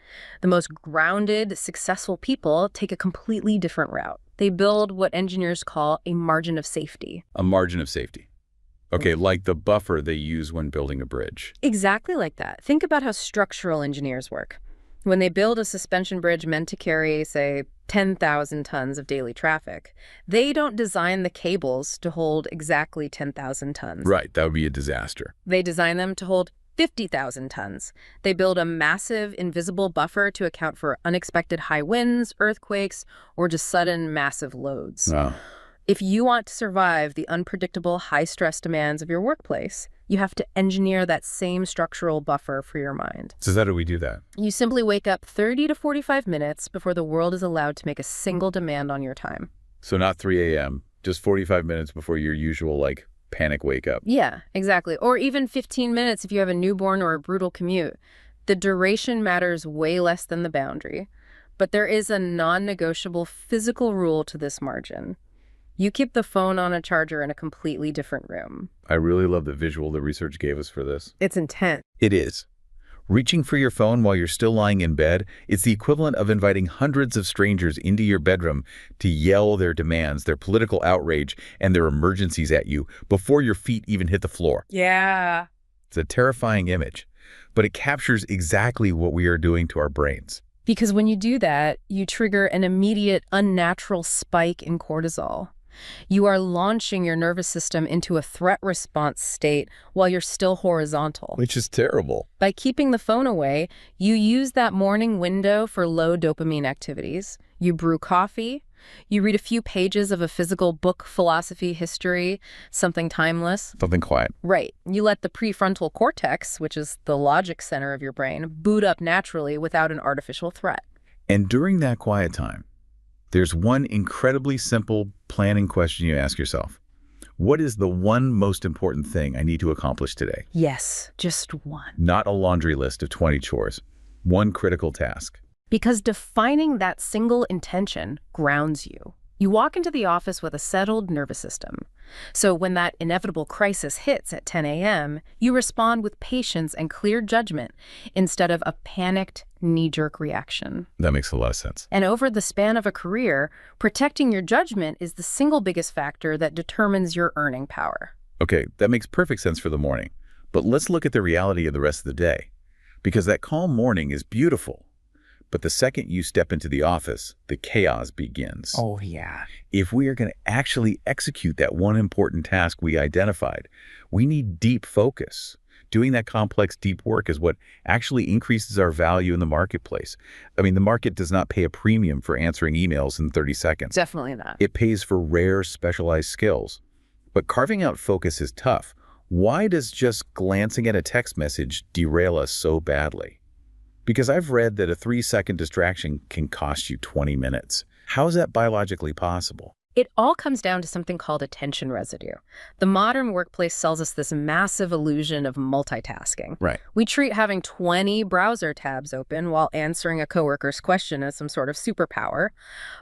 The most grounded, successful people take a completely different route. They build what engineers call a margin of safety. A margin of safety. Okay, like the buffer they use when building a bridge. Exactly like that. Think about how structural engineers work. When they build a suspension bridge meant to carry, say, 10,000 tons of daily traffic, they don't design the cables to hold exactly 10,000 tons. Right, that would be a disaster. They design them to hold 50,000 tons. They build a massive invisible buffer to account for unexpected high winds, earthquakes, or just sudden massive loads. Wow. If you want to survive the unpredictable high-stress demands of your workplace, you have to engineer that same structural buffer for your mind. So how do we do that? You simply wake up 30 to 45 minutes before the world is allowed to make a single demand on your time. So not 3 a.m., just 45 minutes before your usual, panic wake up. Yeah, exactly. Or even 15 minutes if you have a newborn or a brutal commute. The duration matters way less than the boundary. But there is a non-negotiable physical rule to this margin. You keep the phone on a charger in a completely different room. I really love the visual the research gave us for this. It's intense. It is. Reaching for your phone while you're still lying in bed, it's the equivalent of inviting hundreds of strangers into your bedroom to yell their demands, their political outrage, and their emergencies at you before your feet even hit the floor. Yeah. It's a terrifying image, but it captures exactly what we are doing to our brains. Because when you do that, you trigger an immediate, unnatural spike in cortisol. You are launching your nervous system into a threat response state while you're still horizontal. Which is terrible. By keeping the phone away, you use that morning window for low dopamine activities. You brew coffee. You read a few pages of a physical book, philosophy, history, something timeless. Something quiet. Right. You let the prefrontal cortex, which is the logic center of your brain, boot up naturally without an artificial threat. And during that quiet time, there's one incredibly simple planning question you ask yourself. What is the one most important thing I need to accomplish today? Yes, just one. Not a laundry list of 20 chores. One critical task. Because defining that single intention grounds you. You walk into the office with a settled nervous system. So when that inevitable crisis hits at 10 a.m., you respond with patience and clear judgment instead of a panicked, knee-jerk reaction. That makes a lot of sense. And over the span of a career, protecting your judgment is the single biggest factor that determines your earning power. Okay, that makes perfect sense for the morning. But let's look at the reality of the rest of the day. Because that calm morning is beautiful. But the second you step into the office, the chaos begins. Oh, yeah. If we are going to actually execute that one important task we identified, we need deep focus. doing that complex, deep work is what actually increases our value in the marketplace. I mean, the market does not pay a premium for answering emails in 30 seconds. Definitely not. It pays for rare, specialized skills. But carving out focus is tough. Why does just glancing at a text message derail us so badly? Because I've read that a 3-second distraction can cost you 20 minutes. How is that biologically possible? It all comes down to something called attention residue. The modern workplace sells us this massive illusion of multitasking. Right. We treat having 20 browser tabs open while answering a coworker's question as some sort of superpower.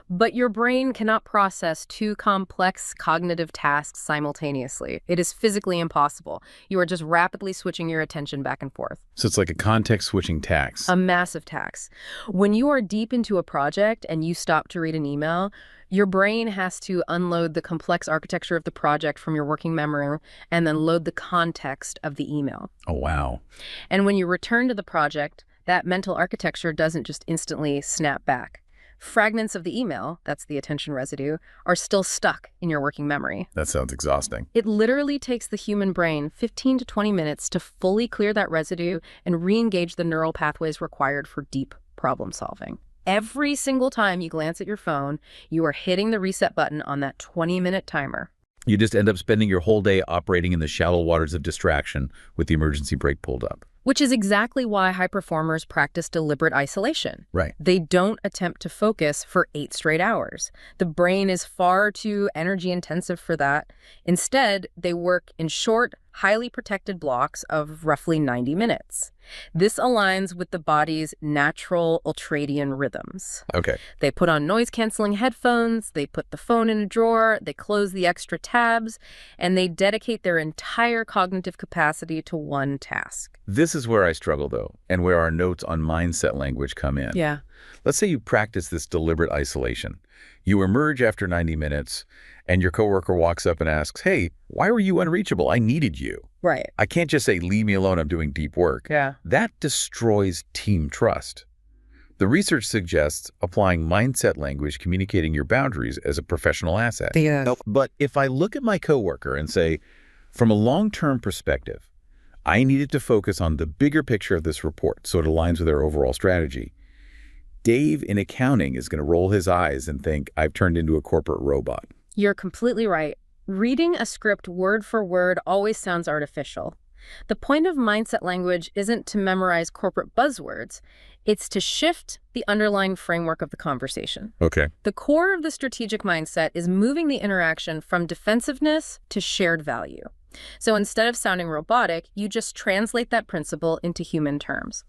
But your brain cannot process 2 complex cognitive tasks simultaneously. It is physically impossible. You are just rapidly switching your attention back and forth. So it's like a context-switching tax. A massive tax. When you are deep into a project and you stop to read an email, your brain has to unload the complex architecture of the project from your working memory and then load the context of the email. Oh, wow. And when you return to the project, that mental architecture doesn't just instantly snap back. Fragments of the email, that's the attention residue, are still stuck in your working memory. That sounds exhausting. It literally takes the human brain 15 to 20 minutes to fully clear that residue and re-engage the neural pathways required for deep problem solving. Every single time you glance at your phone, you are hitting the reset button on that 20-minute timer. You just end up spending your whole day operating in the shallow waters of distraction with the emergency brake pulled up. Which is exactly why high performers practice deliberate isolation. Right. They don't attempt to focus for 8 straight hours. The brain is far too energy intensive for that. Instead, they work in short, highly protected blocks of roughly 90 minutes. This aligns with the body's natural ultradian rhythms. Okay. They put on noise-canceling headphones, they put the phone in a drawer, they close the extra tabs, and they dedicate their entire cognitive capacity to one task. This is where I struggle, though, and where our notes on mindset language come in. Yeah. Let's say you practice this deliberate isolation. You emerge after 90 minutes, and your coworker walks up and asks, "Hey, why were you unreachable? I needed you." Right. I can't just say, "Leave me alone, I'm doing deep work." Yeah. That destroys team trust. The research suggests applying mindset language, communicating your boundaries as a professional asset. Yeah. But if I look at my coworker and say, from a long-term perspective, I needed to focus on the bigger picture of this report so it aligns with our overall strategy, Dave in accounting is going to roll his eyes and think, I've turned into a corporate robot. You're completely right. Reading a script word for word always sounds artificial. The point of mindset language isn't to memorize corporate buzzwords. It's to shift the underlying framework of the conversation. Okay. The core of the strategic mindset is moving the interaction from defensiveness to shared value. So instead of sounding robotic, you just translate that principle into human terms.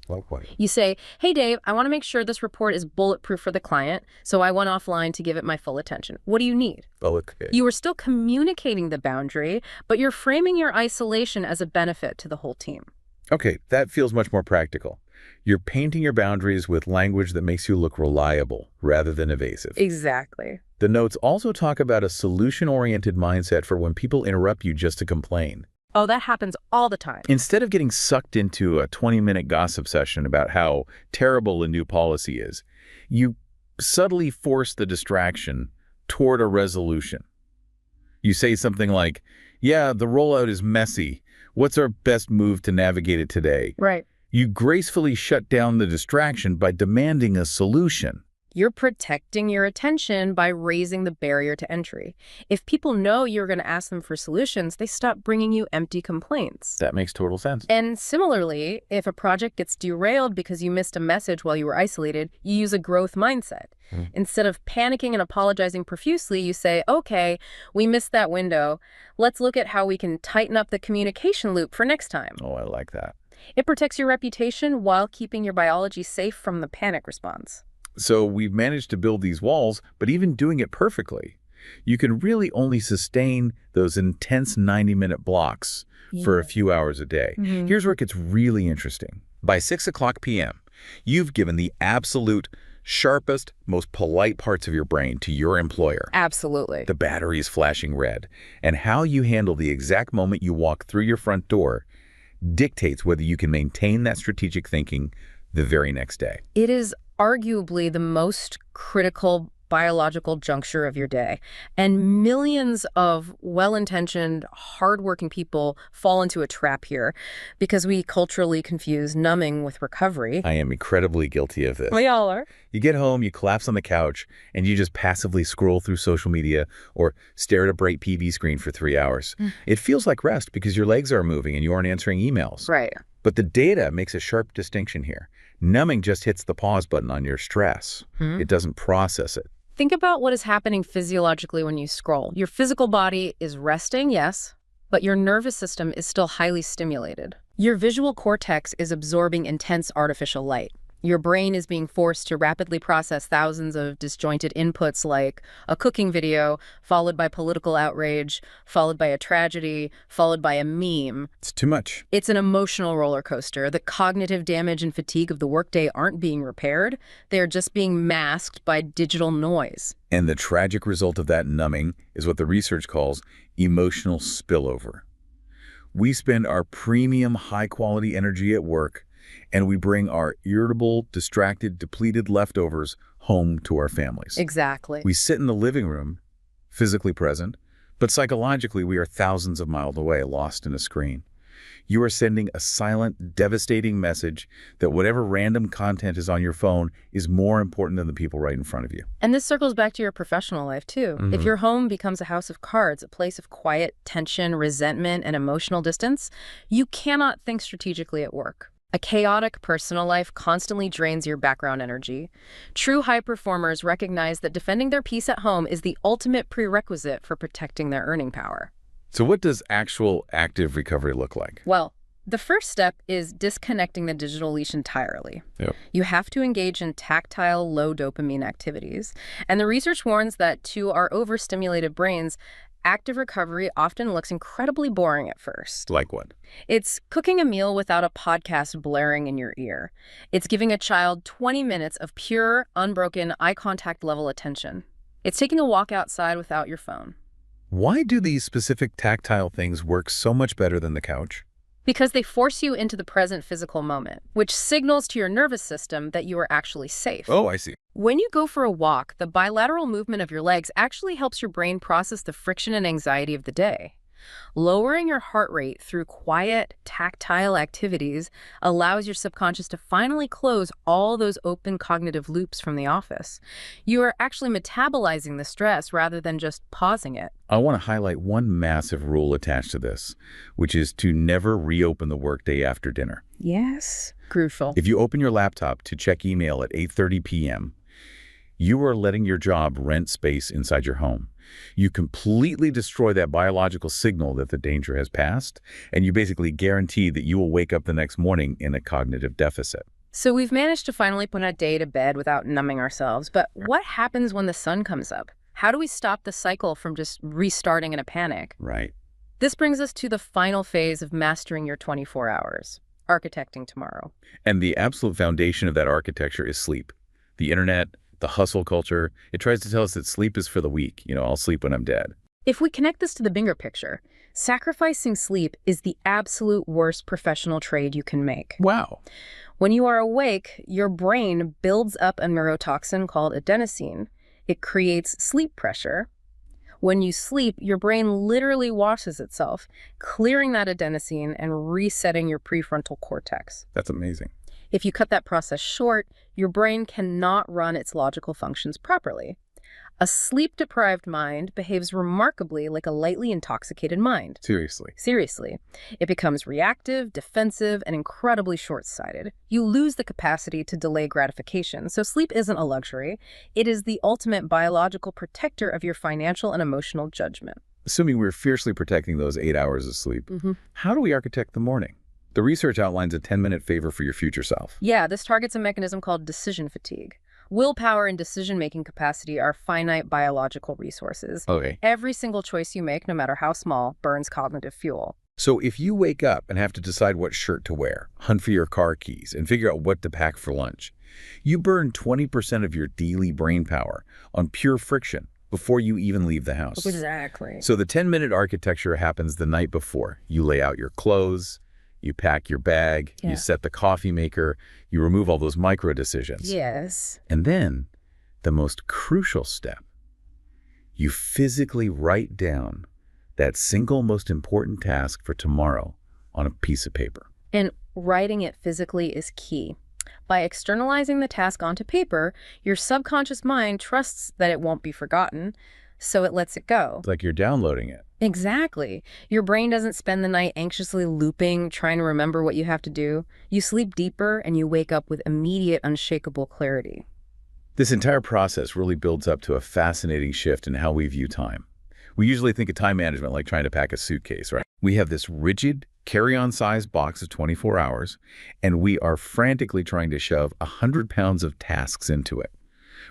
Like what? You say, "Hey, Dave, I want to make sure this report is bulletproof for the client, so I went offline to give it my full attention. What do you need?" Oh, okay. You are still communicating the boundary, but you're framing your isolation as a benefit to the whole team. Okay, that feels much more practical. You're painting your boundaries with language that makes you look reliable rather than evasive. Exactly. The notes also talk about a solution-oriented mindset for when people interrupt you just to complain. Oh, that happens all the time. Instead of getting sucked into a 20-minute gossip session about how terrible a new policy is, you subtly force the distraction toward a resolution. You say something like, "Yeah, the rollout is messy. What's our best move to navigate it today?" Right. You gracefully shut down the distraction by demanding a solution. You're protecting your attention by raising the barrier to entry. If people know you're going to ask them for solutions, they stop bringing you empty complaints. That makes total sense. And similarly, if a project gets derailed because you missed a message while you were isolated, you use a growth mindset. Instead of panicking and apologizing profusely, you say, "Okay, we missed that window. Let's look at how we can tighten up the communication loop for next time." Oh, I like that. It protects your reputation while keeping your biology safe from the panic response. So we've managed to build these walls, but even doing it perfectly, you can really only sustain those intense 90-minute blocks for a few hours a day. Here's where it gets really interesting. By 6 p.m., you've given the absolute sharpest, most polite parts of your brain to your employer. Absolutely. The battery is flashing red, and how you handle the exact moment you walk through your front door dictates whether you can maintain that strategic thinking the very next day. It is arguably the most critical biological juncture of your day. And millions of well-intentioned, hardworking people fall into a trap here because we culturally confuse numbing with recovery. I am incredibly guilty of this. We all are. You get home, you collapse on the couch, and you just passively scroll through social media or stare at a bright TV screen for 3 hours. It feels like rest because your legs are moving and you aren't answering emails. Right. But the data makes a sharp distinction here. Numbing just hits the pause button on your stress. It doesn't process it. Think about what is happening physiologically when you scroll. Your physical body is resting, yes, but your nervous system is still highly stimulated. Your visual cortex is absorbing intense artificial light. Your brain is being forced to rapidly process thousands of disjointed inputs like a cooking video, followed by political outrage, followed by a tragedy, followed by a meme. It's too much. It's an emotional roller coaster. The cognitive damage and fatigue of the workday aren't being repaired. They're just being masked by digital noise. And the tragic result of that numbing is what the research calls emotional spillover. We spend our premium high-quality energy at work, and we bring our irritable, distracted, depleted leftovers home to our families. Exactly. We sit in the living room, physically present, but psychologically we are thousands of miles away, lost in a screen. You are sending a silent, devastating message that whatever random content is on your phone is more important than the people right in front of you. And this circles back to your professional life, too. If your home becomes a house of cards, a place of quiet tension, resentment, and emotional distance, you cannot think strategically at work. A chaotic personal life constantly drains your background energy. True high performers recognize that defending their peace at home is the ultimate prerequisite for protecting their earning power. So what does actual active recovery look like? Well, the first step is disconnecting the digital leash entirely. Yep. You have to engage in tactile, low dopamine activities. And the research warns that to our overstimulated brains, active recovery often looks incredibly boring at first. Like what? It's cooking a meal without a podcast blaring in your ear. It's giving a child 20 minutes of pure, unbroken, eye contact level attention. It's taking a walk outside without your phone. Why do these specific tactile things work so much better than the couch? Because they force you into the present physical moment, which signals to your nervous system that you are actually safe. Oh, I see. When you go for a walk, the bilateral movement of your legs actually helps your brain process the friction and anxiety of the day. Lowering your heart rate through quiet, tactile activities allows your subconscious to finally close all those open cognitive loops from the office. You are actually metabolizing the stress rather than just pausing it. I want to highlight one massive rule attached to this, which is to never reopen the workday after dinner. Yes. Crucial. If you open your laptop to check email at 8:30 p.m., you are letting your job rent space inside your home. You completely destroy that biological signal that the danger has passed, and you basically guarantee that you will wake up the next morning in a cognitive deficit. So we've managed to finally put a day to bed without numbing ourselves, but what happens when the sun comes up? How do we stop the cycle from just restarting in a panic? Right. This brings us to the final phase of mastering your 24 hours, architecting tomorrow. And the absolute foundation of that architecture is sleep. The internet, the hustle culture, it tries to tell us that sleep is for the weak. I'll sleep when I'm dead. If we connect this to the bigger picture, sacrificing sleep is the absolute worst professional trade you can make. Wow. When you are awake, your brain builds up a neurotoxin called adenosine. It creates sleep pressure. When you sleep, your brain literally washes itself, clearing that adenosine and resetting your prefrontal cortex. That's amazing. If you cut that process short, your brain cannot run its logical functions properly. A sleep-deprived mind behaves remarkably like a lightly intoxicated mind. Seriously. It becomes reactive, defensive, and incredibly short-sighted. You lose the capacity to delay gratification, so sleep isn't a luxury. It is the ultimate biological protector of your financial and emotional judgment. Assuming we're fiercely protecting those 8 hours of sleep, how do we architect the morning? The research outlines a 10-minute favor for your future self. Yeah, this targets a mechanism called decision fatigue. Willpower and decision-making capacity are finite biological resources. Okay. Every single choice you make, no matter how small, burns cognitive fuel. So if you wake up and have to decide what shirt to wear, hunt for your car keys, and figure out what to pack for lunch, you burn 20% of your daily brain power on pure friction before you even leave the house. Exactly. So the 10-minute architecture happens the night before. You lay out your clothes, you pack your bag, you set the coffee maker, you remove all those micro decisions. Yes. And then the most crucial step. You physically write down that single most important task for tomorrow on a piece of paper. And writing it physically is key. By externalizing the task onto paper, your subconscious mind trusts that it won't be forgotten, so it lets it go. It's like you're downloading it. Exactly. Your brain doesn't spend the night anxiously looping, trying to remember what you have to do. You sleep deeper and you wake up with immediate, unshakable clarity. This entire process really builds up to a fascinating shift in how we view time. We usually think of time management like trying to pack a suitcase, right? We have this rigid, carry-on size box of 24 hours, and we are frantically trying to shove 100 pounds of tasks into it.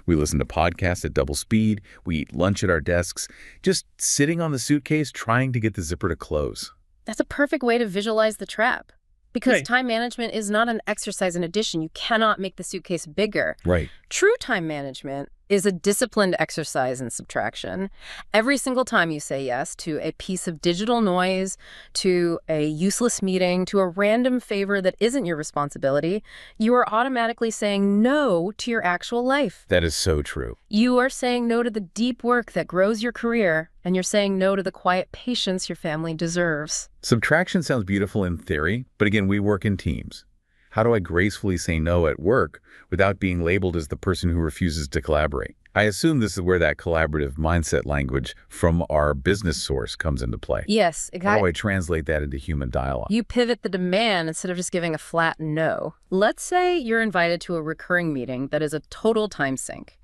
We listen to podcasts at double speed, we eat lunch at our desks, just sitting on the suitcase trying to get the zipper to close. That's a perfect way to visualize the trap. Because Right. time management is not an exercise in addition. You cannot make the suitcase bigger. Right. True time management is a disciplined exercise in subtraction. Every single time you say yes to a piece of digital noise, to a useless meeting, to a random favor that isn't your responsibility, you are automatically saying no to your actual life. That is so true. You are saying no to the deep work that grows your career, and you're saying no to the quiet patience your family deserves. Subtraction sounds beautiful in theory, but again, we work in teams. How do I gracefully say no at work without being labeled as the person who refuses to collaborate? I assume this is where that collaborative mindset language from our business source comes into play. Yes, How do exactly. I translate that into human dialogue? You pivot the demand instead of just giving a flat no. Let's say you're invited to a recurring meeting that is a total time sink.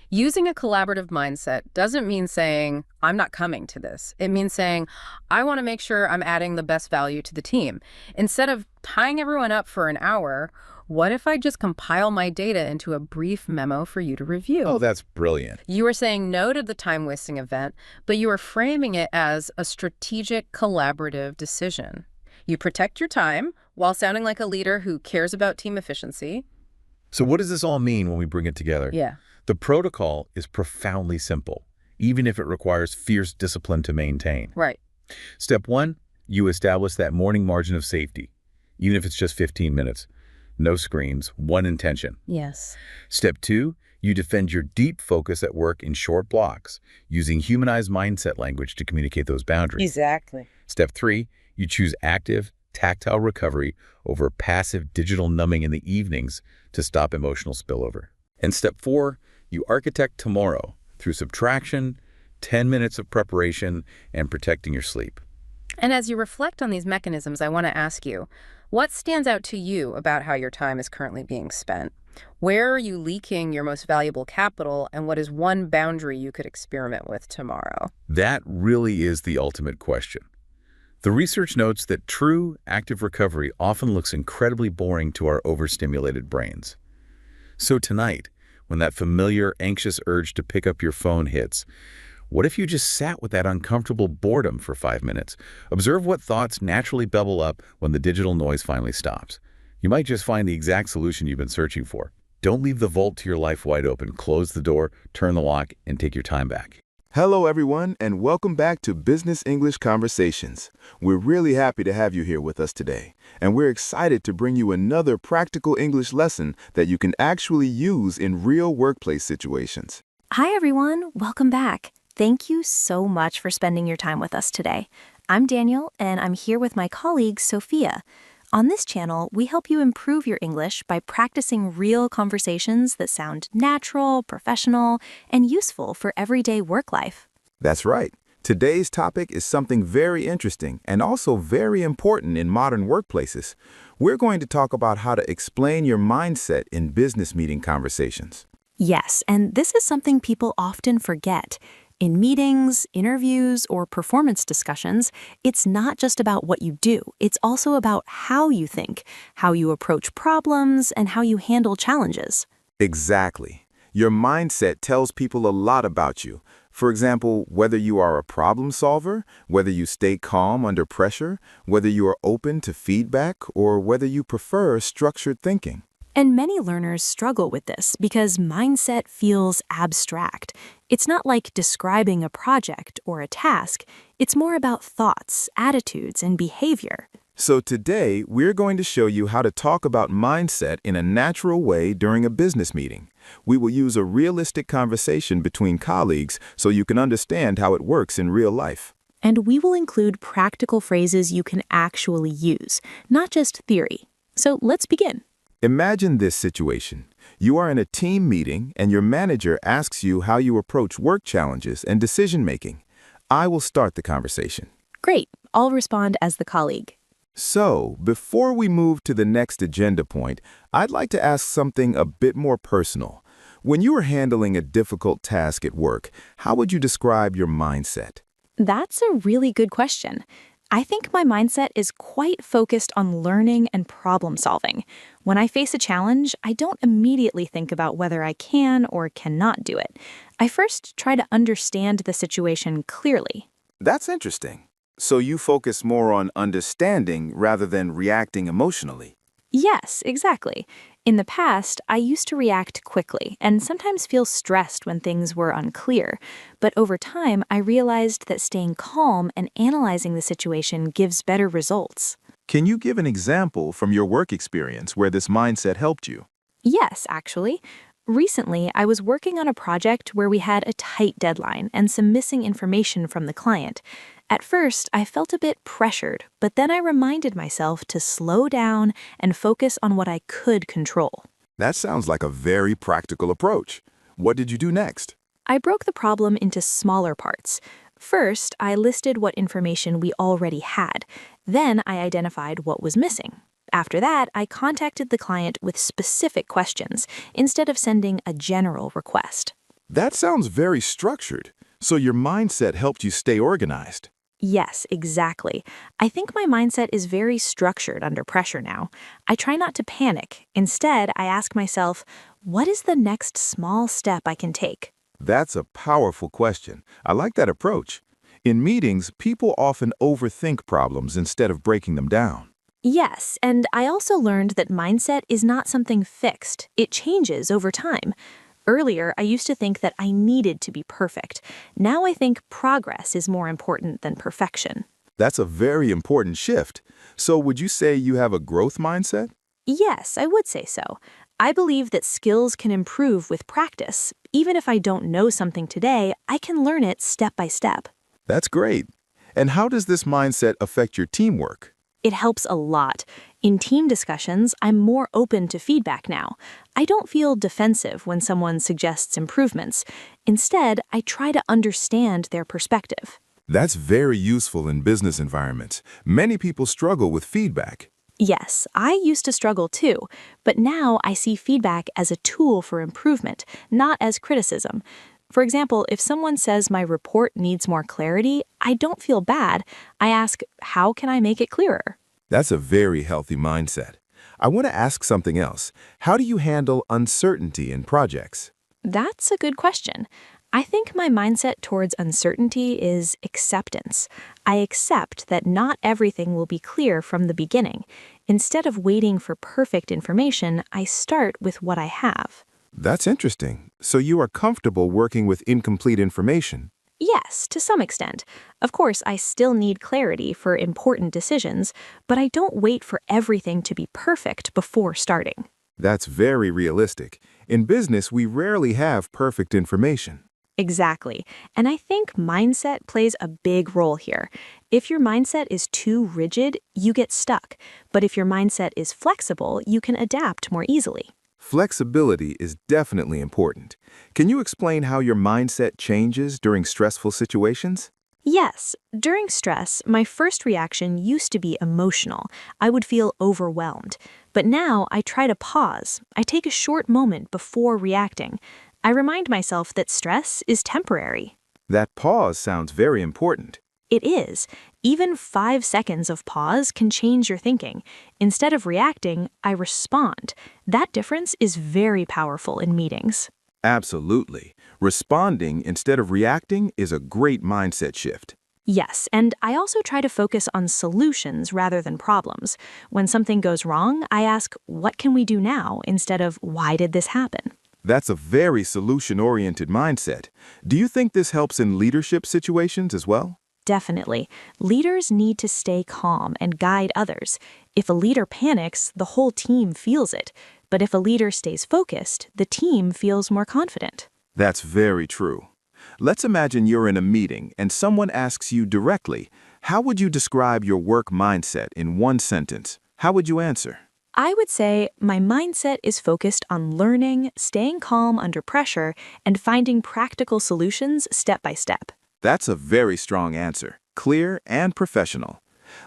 Using a collaborative mindset doesn't mean saying, I'm not coming to this. It means saying, I want to make sure I'm adding the best value to the team. Instead of tying everyone up for an hour, what if I just compile my data into a brief memo for you to review? Oh, that's brilliant. You are saying no to the time-wasting event, but you are framing it as a strategic, collaborative decision. You protect your time while sounding like a leader who cares about team efficiency. So what does this all mean when we bring it together? Yeah. The protocol is profoundly simple, even if it requires fierce discipline to maintain. Right. Step 1, you establish that morning margin of safety, even if it's just 15 minutes. No screens, one intention. Yes. Step 2, you defend your deep focus at work in short blocks, using humanized mindset language to communicate those boundaries. Exactly. Step 3, you choose active, tactile recovery over passive digital numbing in the evenings to stop emotional spillover. And step 4, you architect tomorrow through subtraction, 10 minutes of preparation, and protecting your sleep. And as you reflect on these mechanisms, I want to ask you, what stands out to you about how your time is currently being spent? Where are you leaking your most valuable capital, and what is one boundary you could experiment with tomorrow? That really is the ultimate question. The research notes that true active recovery often looks incredibly boring to our overstimulated brains. So tonight, when that familiar, anxious urge to pick up your phone hits, what if you just sat with that uncomfortable boredom for 5 minutes? Observe what thoughts naturally bubble up when the digital noise finally stops. You might just find the exact solution you've been searching for. Don't leave the vault to your life wide open. Close the door, turn the lock, and take your time back. Hello, everyone, and welcome back to Business English Conversations. We're really happy to have you here with us today, and we're excited to bring you another practical English lesson that you can actually use in real workplace situations. Hi, everyone. Welcome back. Thank you so much for spending your time with us today. I'm Daniel, and I'm here with my colleague, Sophia. On this channel, we help you improve your English by practicing real conversations that sound natural, professional, and useful for everyday work life. That's right. Today's topic is something very interesting and also very important in modern workplaces. We're going to talk about how to explain your mindset in business meeting conversations. Yes, and this is something people often forget. In meetings, interviews, or performance discussions, it's not just about what you do. It's also about how you think, how you approach problems, and how you handle challenges. Exactly. Your mindset tells people a lot about you. For example, whether you are a problem solver, whether you stay calm under pressure, whether you are open to feedback, or whether you prefer structured thinking. And many learners struggle with this because mindset feels abstract. It's not like describing a project or a task. It's more about thoughts, attitudes, and behavior. So today, we're going to show you how to talk about mindset in a natural way during a business meeting. We will use a realistic conversation between colleagues so you can understand how it works in real life. And we will include practical phrases you can actually use, not just theory. So let's begin. Imagine this situation. You are in a team meeting and your manager asks you how you approach work challenges and decision-making. I will start the conversation. Great. I'll respond as the colleague. So, before we move to the next agenda point, I'd like to ask something a bit more personal. When you are handling a difficult task at work, how would you describe your mindset? That's a really good question. I think my mindset is quite focused on learning and problem solving. When I face a challenge, I don't immediately think about whether I can or cannot do it. I first try to understand the situation clearly. That's interesting. So you focus more on understanding rather than reacting emotionally. Yes, exactly. In the past, I used to react quickly and sometimes feel stressed when things were unclear. But over time, I realized that staying calm and analyzing the situation gives better results. Can you give an example from your work experience where this mindset helped you? Yes, actually. Recently, I was working on a project where we had a tight deadline and some missing information from the client. At first, I felt a bit pressured, but then I reminded myself to slow down and focus on what I could control. That sounds like a very practical approach. What did you do next? I broke the problem into smaller parts. First, I listed what information we already had. Then I identified what was missing. After that, I contacted the client with specific questions instead of sending a general request. That sounds very structured. So your mindset helped you stay organized. Yes, exactly. I think my mindset is very structured under pressure now. I try not to panic. Instead, I ask myself, what is the next small step I can take? That's a powerful question. I like that approach. In meetings, people often overthink problems instead of breaking them down. Yes, and I also learned that mindset is not something fixed. It changes over time. Earlier, I used to think that I needed to be perfect. Now I think progress is more important than perfection. That's a very important shift. So would you say you have a growth mindset? Yes, I would say so. I believe that skills can improve with practice. Even if I don't know something today, I can learn it step by step. That's great. And how does this mindset affect your teamwork? It helps a lot. In team discussions, I'm more open to feedback now. I don't feel defensive when someone suggests improvements. Instead, I try to understand their perspective. That's very useful in business environments. Many people struggle with feedback. Yes, I used to struggle too, but now I see feedback as a tool for improvement, not as criticism. For example, if someone says my report needs more clarity, I don't feel bad. I ask, how can I make it clearer? That's a very healthy mindset. I want to ask something else. How do you handle uncertainty in projects? That's a good question. I think my mindset towards uncertainty is acceptance. I accept that not everything will be clear from the beginning. Instead of waiting for perfect information, I start with what I have. That's interesting. So you are comfortable working with incomplete information? Yes, to some extent. Of course, I still need clarity for important decisions, but I don't wait for everything to be perfect before starting. That's very realistic. In business, we rarely have perfect information. Exactly. And I think mindset plays a big role here. If your mindset is too rigid, you get stuck. But if your mindset is flexible, you can adapt more easily. Flexibility is definitely important. Can you explain how your mindset changes during stressful situations? Yes, during stress, my first reaction used to be emotional. I would feel overwhelmed. But now I try to pause. I take a short moment before reacting. I remind myself that stress is temporary. That pause sounds very important. It is. Even 5 seconds of pause can change your thinking. Instead of reacting, I respond. That difference is very powerful in meetings. Absolutely. Responding instead of reacting is a great mindset shift. Yes, and I also try to focus on solutions rather than problems. When something goes wrong, I ask, what can we do now, instead of, why did this happen? That's a very solution-oriented mindset. Do you think this helps in leadership situations as well? Definitely. Leaders need to stay calm and guide others. If a leader panics, the whole team feels it. But if a leader stays focused, the team feels more confident. That's very true. Let's imagine you're in a meeting and someone asks you directly, how would you describe your work mindset in one sentence? How would you answer? I would say my mindset is focused on learning, staying calm under pressure, and finding practical solutions step by step. That's a very strong answer, clear and professional.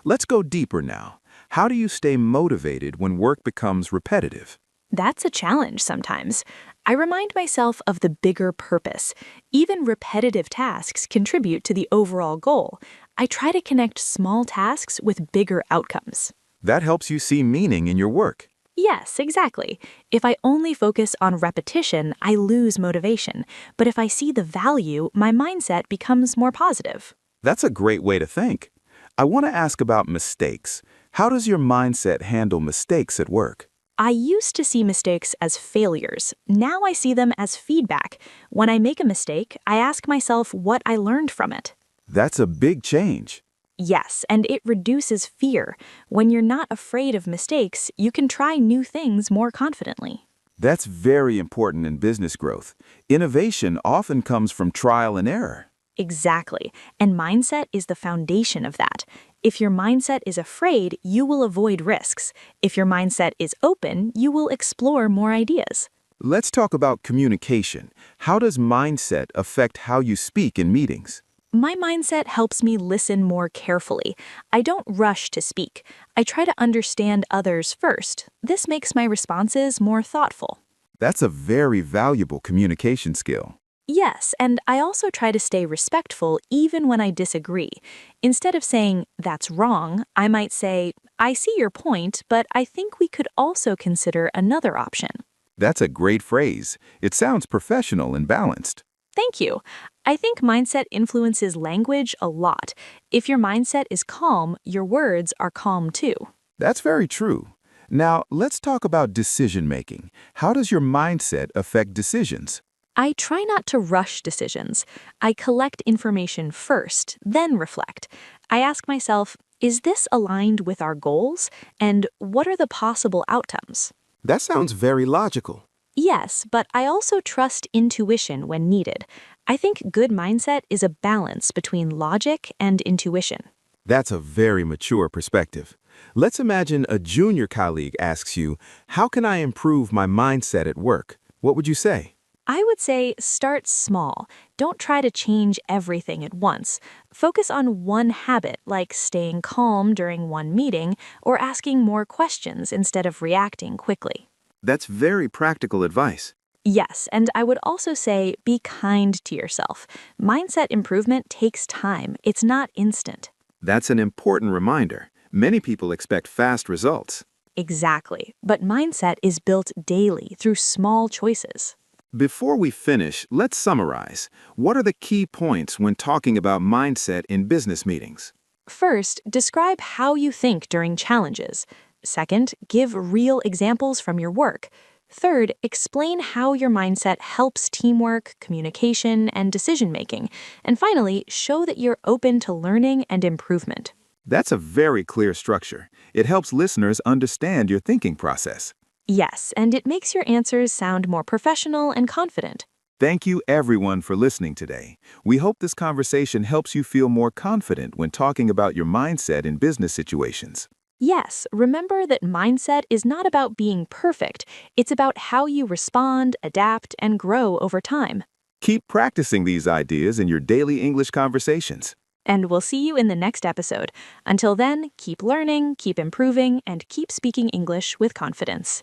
Let's go deeper now. How do you stay motivated when work becomes repetitive? That's a challenge sometimes. I remind myself of the bigger purpose. Even repetitive tasks contribute to the overall goal. I try to connect small tasks with bigger outcomes. That helps you see meaning in your work. Yes, exactly. If I only focus on repetition, I lose motivation. But if I see the value, my mindset becomes more positive. That's a great way to think. I want to ask about mistakes. How does your mindset handle mistakes at work? I used to see mistakes as failures. Now I see them as feedback. When I make a mistake, I ask myself what I learned from it. That's a big change. Yes, and it reduces fear. When you're not afraid of mistakes, you can try new things more confidently. That's very important in business growth. Innovation often comes from trial and error. Exactly, and mindset is the foundation of that. If your mindset is afraid, you will avoid risks. If your mindset is open, you will explore more ideas. Let's talk about communication. How does mindset affect how you speak in meetings? My mindset helps me listen more carefully. I don't rush to speak. I try to understand others first. This makes my responses more thoughtful. That's a very valuable communication skill. Yes, and I also try to stay respectful even when I disagree. Instead of saying, that's wrong, I might say, I see your point, but I think we could also consider another option. That's a great phrase. It sounds professional and balanced. Thank you. I think mindset influences language a lot. If your mindset is calm, your words are calm too. That's very true. Now, let's talk about decision-making. How does your mindset affect decisions? I try not to rush decisions. I collect information first, then reflect. I ask myself, is this aligned with our goals? And what are the possible outcomes? That sounds very logical. Yes, but I also trust intuition when needed. I think good mindset is a balance between logic and intuition. That's a very mature perspective. Let's imagine a junior colleague asks you, how can I improve my mindset at work? What would you say? I would say start small. Don't try to change everything at once. Focus on one habit, like staying calm during one meeting or asking more questions instead of reacting quickly. That's very practical advice. Yes, and I would also say be kind to yourself. Mindset improvement takes time. It's not instant. That's an important reminder. Many people expect fast results. Exactly. But mindset is built daily through small choices. Before we finish, let's summarize. What are the key points when talking about mindset in business meetings? First, describe how you think during challenges. Second, give real examples from your work. Third, explain how your mindset helps teamwork, communication, and decision-making. And finally, show that you're open to learning and improvement. That's a very clear structure. It helps listeners understand your thinking process. Yes, and it makes your answers sound more professional and confident. Thank you everyone for listening today. We hope this conversation helps you feel more confident when talking about your mindset in business situations. Yes, remember that mindset is not about being perfect. It's about how you respond, adapt, and grow over time. Keep practicing these ideas in your daily English conversations. And we'll see you in the next episode. Until then, keep learning, keep improving, and keep speaking English with confidence.